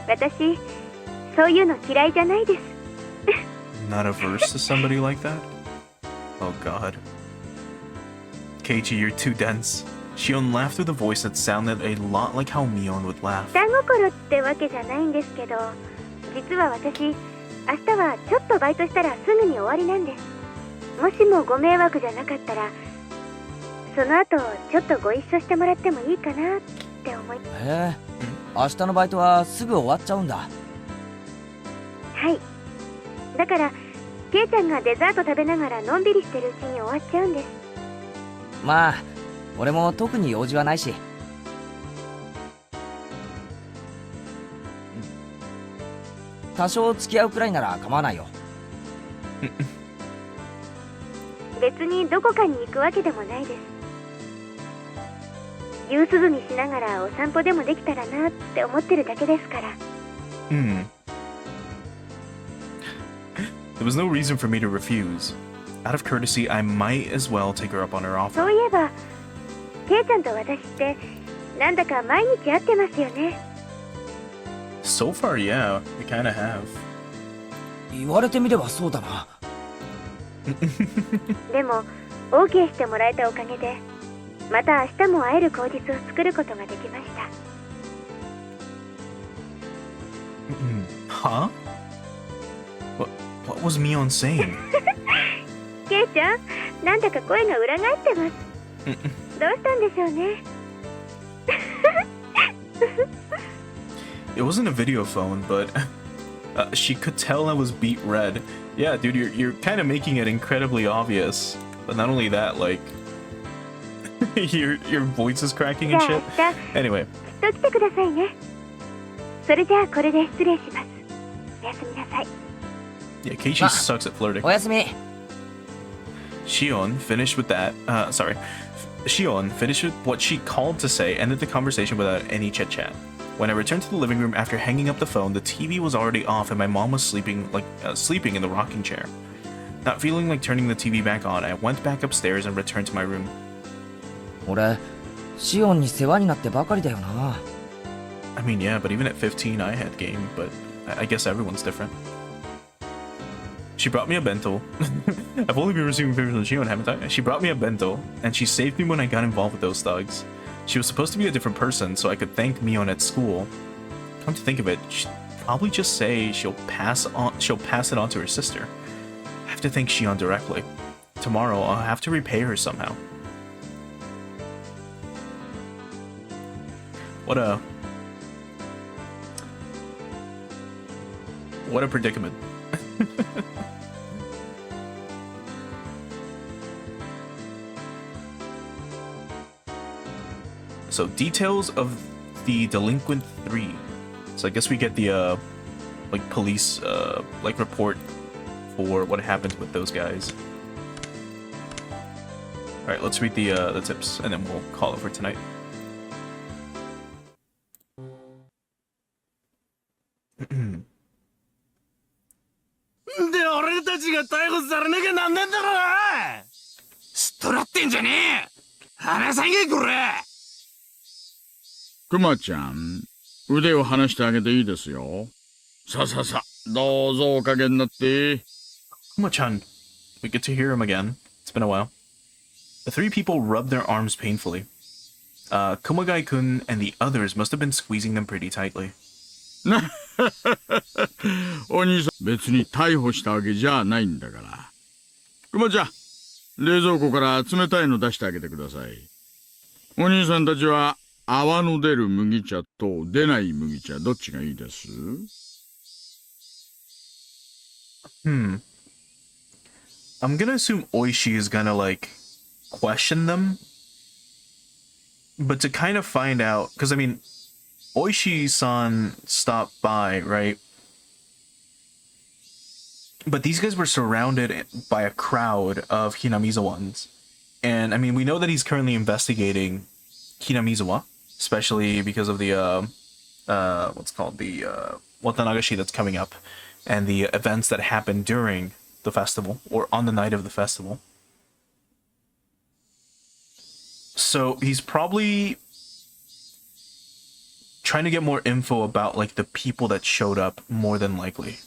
私、そういうの嫌いじゃないです。Not averse to somebody like that? Oh god. Keiichi, you're too dense. Shion laughed with a voice that sounded a lot like how Mion would laugh. 下心ってわけじゃないんですけど、実は私、明日はちょっとバイトしたらすぐに終わりなんです。もしもご迷惑じゃなかったら、その後ちょっとご一緒してもらってもいいかなって思い。へえ、明日のバイトはすぐ終わっちゃうんだ。はい。だから、ケイちゃんがデザート食べながらのんびりしてるうちに終わっちゃうんです。まあ、俺も特に用事はないし。多少付き合うくらいなら構わないよ。別にどこかに行くわけでもないです。夕涼みしながらお散歩でもできたらなって思ってるだけですから。There was no reason for me to refuse. Out of courtesy, I might as well take her up on her そ offer. ういえば、ケイちゃんと私ってなんだか毎日会ってますよね。So far, yeah, we kinda have. 言われてみればそうだな。でも OK してもらえたおかげでまた明日も会える口実を作ることができました。Huh? What was Mion saying? ケイちゃん、なんだか声が裏返ってます。どうしたんでしょうね。It wasn't a video phone, but she could tell I was beet red. Yeah, dude, you're kind of making it incredibly obvious. But not only that, like your voice is cracking and じゃ shit. あ明日 Anyway, きっと来てくださいね。それじゃあこれで失礼します。おやすみなさい。 yeah, Keiichi sucks at flirting. おやすみ。Shion finished with that. Shion finished with what she called to say, ended the conversation without any chit chat. When I returned to the living room after hanging up the phone, the TV was already off and my mom was sleeping in the rocking chair. Not feeling like turning the TV back on, I went back upstairs and returned to my room. 俺、シオンに世話になってばかりだよな。I mean, yeah, but even at 15, I had game, but I guess everyone's different. She brought me a bento. I've only been receiving favors from Shion, haven't I? She brought me a bento, and she saved me when I got involved with those thugs. She was supposed to be a different person, so I could thank Mion at school. Come to think of it, she'd probably just say she'll pass it on to her sister. I have to thank Shion directly. Tomorrow, I'll have to repay her somehow. What a predicament. So, details of the delinquent 3. So I guess we get the police report for what happened with those guys. All right, let's read the tips and then we'll call it for tonight. Kumaちゃん、腕を離してあげていいですよ。さささ、どうぞおかげになって。Kuma-chan, we get to hear him again. It's been a while. The 3 people rubbed their arms painfully. Kumagai-kun and the others must have been squeezing them pretty tightly. お兄さん、別に逮捕したわけじゃないんだから。熊ちゃん、冷蔵庫から冷たいの出してあげてください。お兄さんたちは泡の出る麦茶と出ない麦茶どっちがいいです？ I'm gonna assume Oishi is gonna question them, but to kind of find out, because I mean, Oishi-san stopped by, right? But these guys were surrounded by a crowd of Hinamizawas. And I mean, we know that he's currently investigating Hinamizawa, especially because of the Watanagashi that's coming up and the events that happened during the festival or on the night of the festival. So he's probably trying to get more info about the people that showed up, more than likely.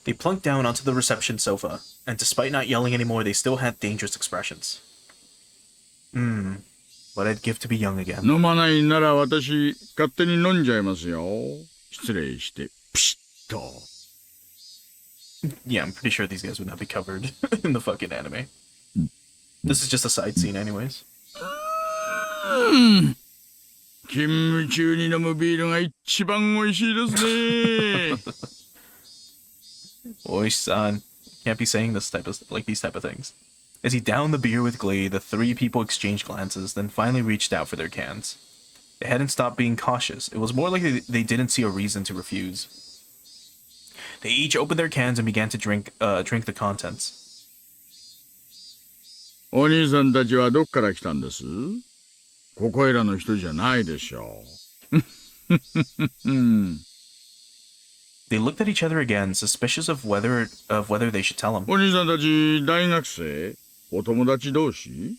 They plunked down onto the reception sofa, and despite not yelling anymore, they still had dangerous expressions. What I'd give to be young again. 飲まないなら私勝手に飲んじゃいますよ。失礼してピシッと。Yeah, I'm pretty sure these guys would not be covered in the fucking anime. This is just a side scene anyways. 勤務中に飲むビールが一番美味しいですね。Oishi-san, can't be saying these type of things. As he downed the beer with glee, the 3 people exchanged glances, then finally reached out for their cans. They hadn't stopped being cautious. It was more like they didn't see a reason to refuse. They each opened their cans and began to drink the contents. お兄さんたちはどっから来たんです？ここいらの人じゃないでしょう。They looked at each other again, suspicious of whether they should tell him. お兄さんたち大学生？お友達同士？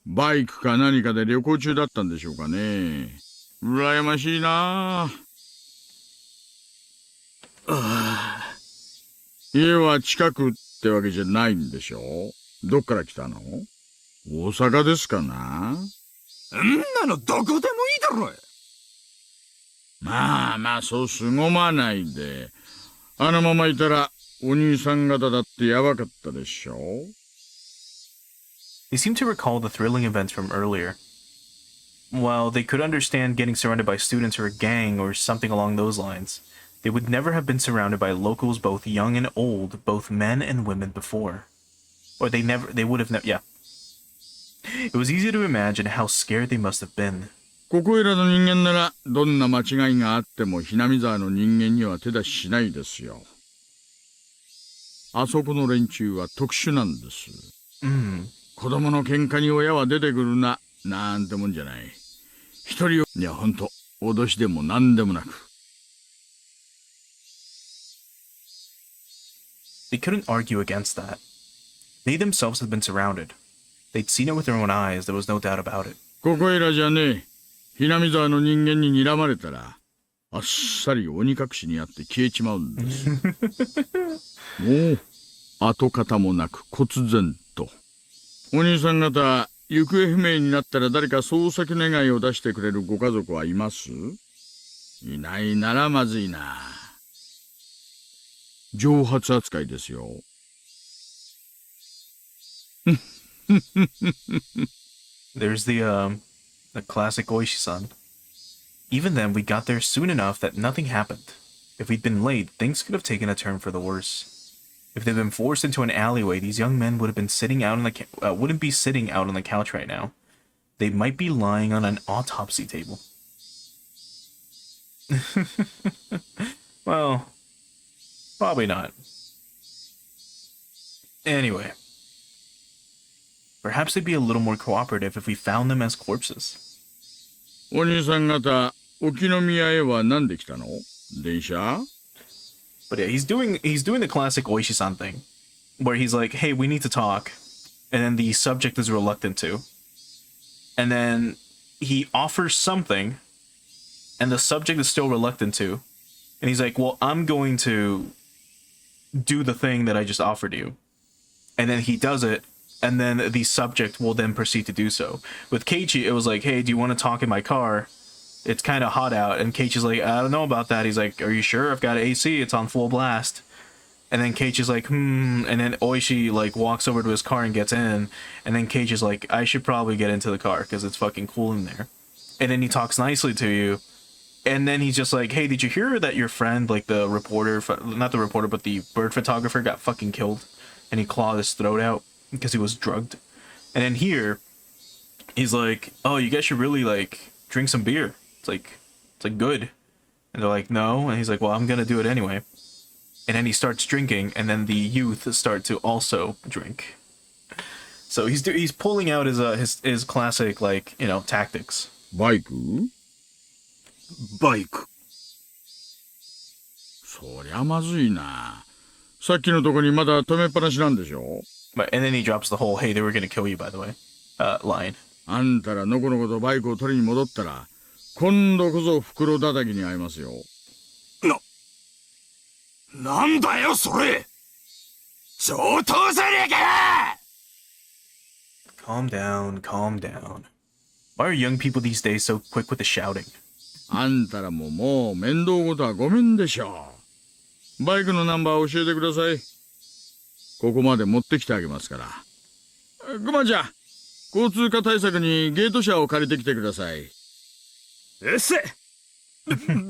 バイクか何かで旅行中だったんでしょうかね。羨ましいな。家は近くってわけじゃないんでしょ？どっから来たの？大阪ですかな？んなのどこでもいいだろ。まあまあそう凄まないで。あのままいたらお兄さん方だってやばかったでしょ。They seemed to recall the thrilling events from earlier. While they could understand getting surrounded by students or a gang or something along those lines, they would never have been surrounded by locals both young and old, both men and women before. Or they would have never, yeah. It was easy to imagine how scared they must have been. ここいらの人間ならどんな間違いがあってもひなみ沢の人間には手出ししないですよ。あそこの連中は特殊なんです。子供の喧嘩に親は出てくるな、なんてもんじゃない。一人いやほんと脅しでも何でもなく。They couldn't argue against that. They themselves had been surrounded. They'd seen it with their own eyes, there was no doubt about it. ここいらじゃねえ。ひなみ沢の人間に睨まれたら、あっさり鬼隠しにあって消えちまうんです。もう、跡形もなく忽然と。お兄さん方、行方不明になったら誰か捜索願いを出してくれるご家族はいます？いないならまずいな。蒸発扱いですよ。There's the classic Oishi-san. Even then, we got there soon enough that nothing happened. If we'd been late, things could have taken a turn for the worse. If they'd been forced into an alleyway, these young men would have been sitting out on the wouldn't be sitting out on the couch right now. They might be lying on an autopsy table. Well, probably not. Anyway. Perhaps they'd be a little more cooperative if we found them as corpses. お兄さん方、沖宮へは何で来たの？電車？ But yeah, he's doing the classic Oishi-san thing, where he's like, "Hey, we need to talk," and then the subject is reluctant to, and then he offers something, and the subject is still reluctant to, and he's like, "Well, I'm going to do the thing that I just offered you," and then he does it. And then the subject will then proceed to do so. With Keiichi, it was like, hey, do you want to talk in my car? It's kind of hot out. And Keiichi's like, I don't know about that. He's like, are you sure? I've got AC. It's on full blast. And then Keiichi's like, And then Oishi, like, walks over to his car and gets in. And then Keiichi's like, I should probably get into the car because it's fucking cool in there. And then he talks nicely to you. And then he's just like, hey, did you hear that your friend, like the reporter, not the reporter, but the bird photographer got fucking killed? And he clawed his throat out because he was drugged. And then here, he's like, oh, you guys should really, like, drink some beer. It's like good. And they're like, no. And he's like, well, I'm gonna do it anyway. And then he starts drinking, and then the youth start to also drink. So he's pulling out his classic, like, you know, tactics. バイク？バイク。そりゃまずいな。さっきのとこにまだ止めっぱなしなんでしょ？ But and then he drops the whole, hey, they were gonna kill you, by the way, line. あんたらのこのことバイクを取りに戻ったら、今度こそ袋叩きに会いますよ。なんだよそれ。上等じゃねえか。 Calm down, calm down. Why are young people these days so quick with the shouting? あんたらももう面倒ごとはごめんでしょう。バイクのナンバー教えてください。ここまで持ってきてあげますから。クマちゃん、交通課対策にゲート車を借りてきてください。えっせ。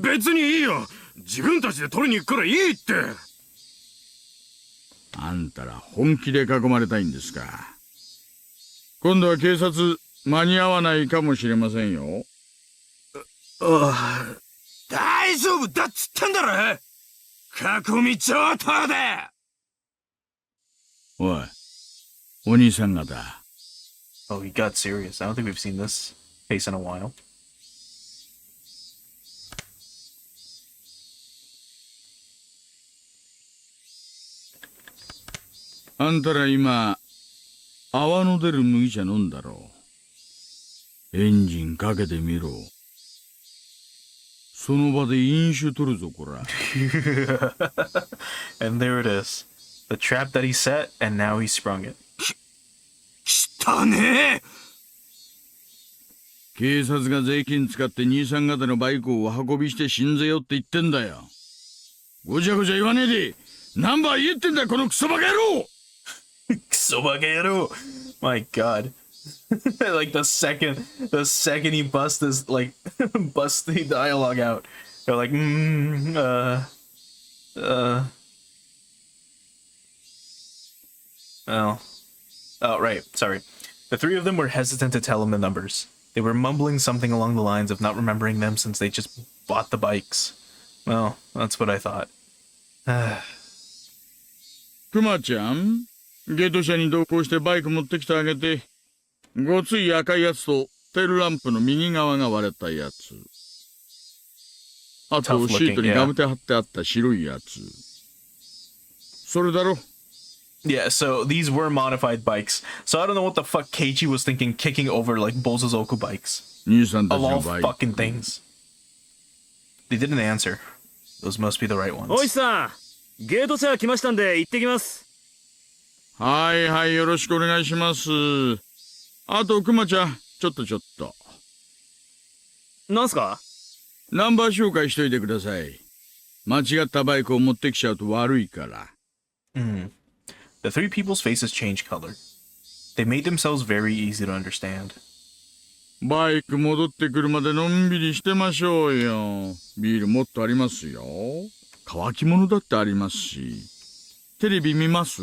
別にいいよ。自分たちで取りに行くからいいって。あんたら本気で囲まれたいんですか。今度は警察間に合わないかもしれませんよ。ああ、大丈夫だっつってんだろ。囲み上等で。おい、お兄さん方。Oh, he got serious. I don't think we've seen this face in a while. あんたら今、泡の出る麦茶飲んだろう。エンジンかけてみろ。その場で飲酒取るぞ、こら。And there it is. The trap that he set, and now he sprung it. 汚ねえ。警察が税金使って兄さん方のバイクを運びして死んぜよって言ってんだよ。ごちゃごちゃ言わねえで、ナンバー言えってんだよ、このクソバカ野郎。Sobagero! My god. Like the second he busts this, like, busts the dialogue out, they're like, Oh, right, sorry. The three of them were hesitant to tell him the numbers. They were mumbling something along the lines of not remembering them since they just bought the bikes. Well, that's what I thought. クマちゃん、ゲート車に同行してバイク持ってきてあげて、ごつい赤いやつとテールランプの右側が割れたやつ。あと Tough looking, シートにガムテ貼ってあった白いやつ。それだろ。 Yeah, so these were modified bikes. So I don't know what the fuck Keiichi was thinking kicking over like Bozozoku bikes. 兄さんた Of ち all のバイク。 fucking things. They didn't answer. Those must be the right ones. おいさん、ゲートシャー来ましたんで行ってきます。はいはい、よろしくお願いします。あと、クマちゃん、ちょっと。なんすか？ナンバー紹介しといてください。間違ったバイクを持ってきちゃうと悪いから。The three people's faces changed color. They made themselves very easy to understand. バイク戻ってくるまでのんびりしてましょうよ。ビールもっとありますよ。乾き物だってありますし。テレビ見ます？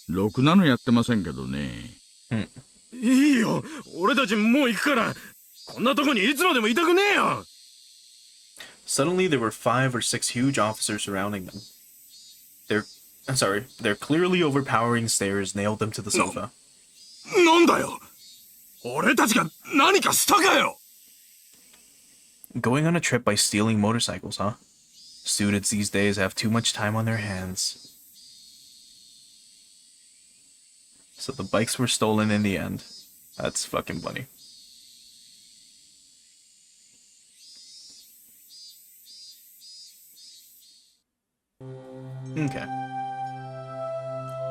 ろくなのやってませんけどね。いいよ、俺たちもう行くから。こんなとこにいつまでもいたくねえよ。Suddenly, there were 5 or 6 huge officers surrounding them. Their clearly overpowering stares nailed them to the sofa. なんだよ。俺たちが何かしたかよ。 Going on a trip by stealing motorcycles, huh? Students these days have too much time on their hands. So the bikes were stolen in the end. That's fucking funny. Okay.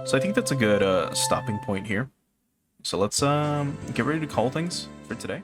So I think that's a good stopping point here. So let's get ready to call things for today.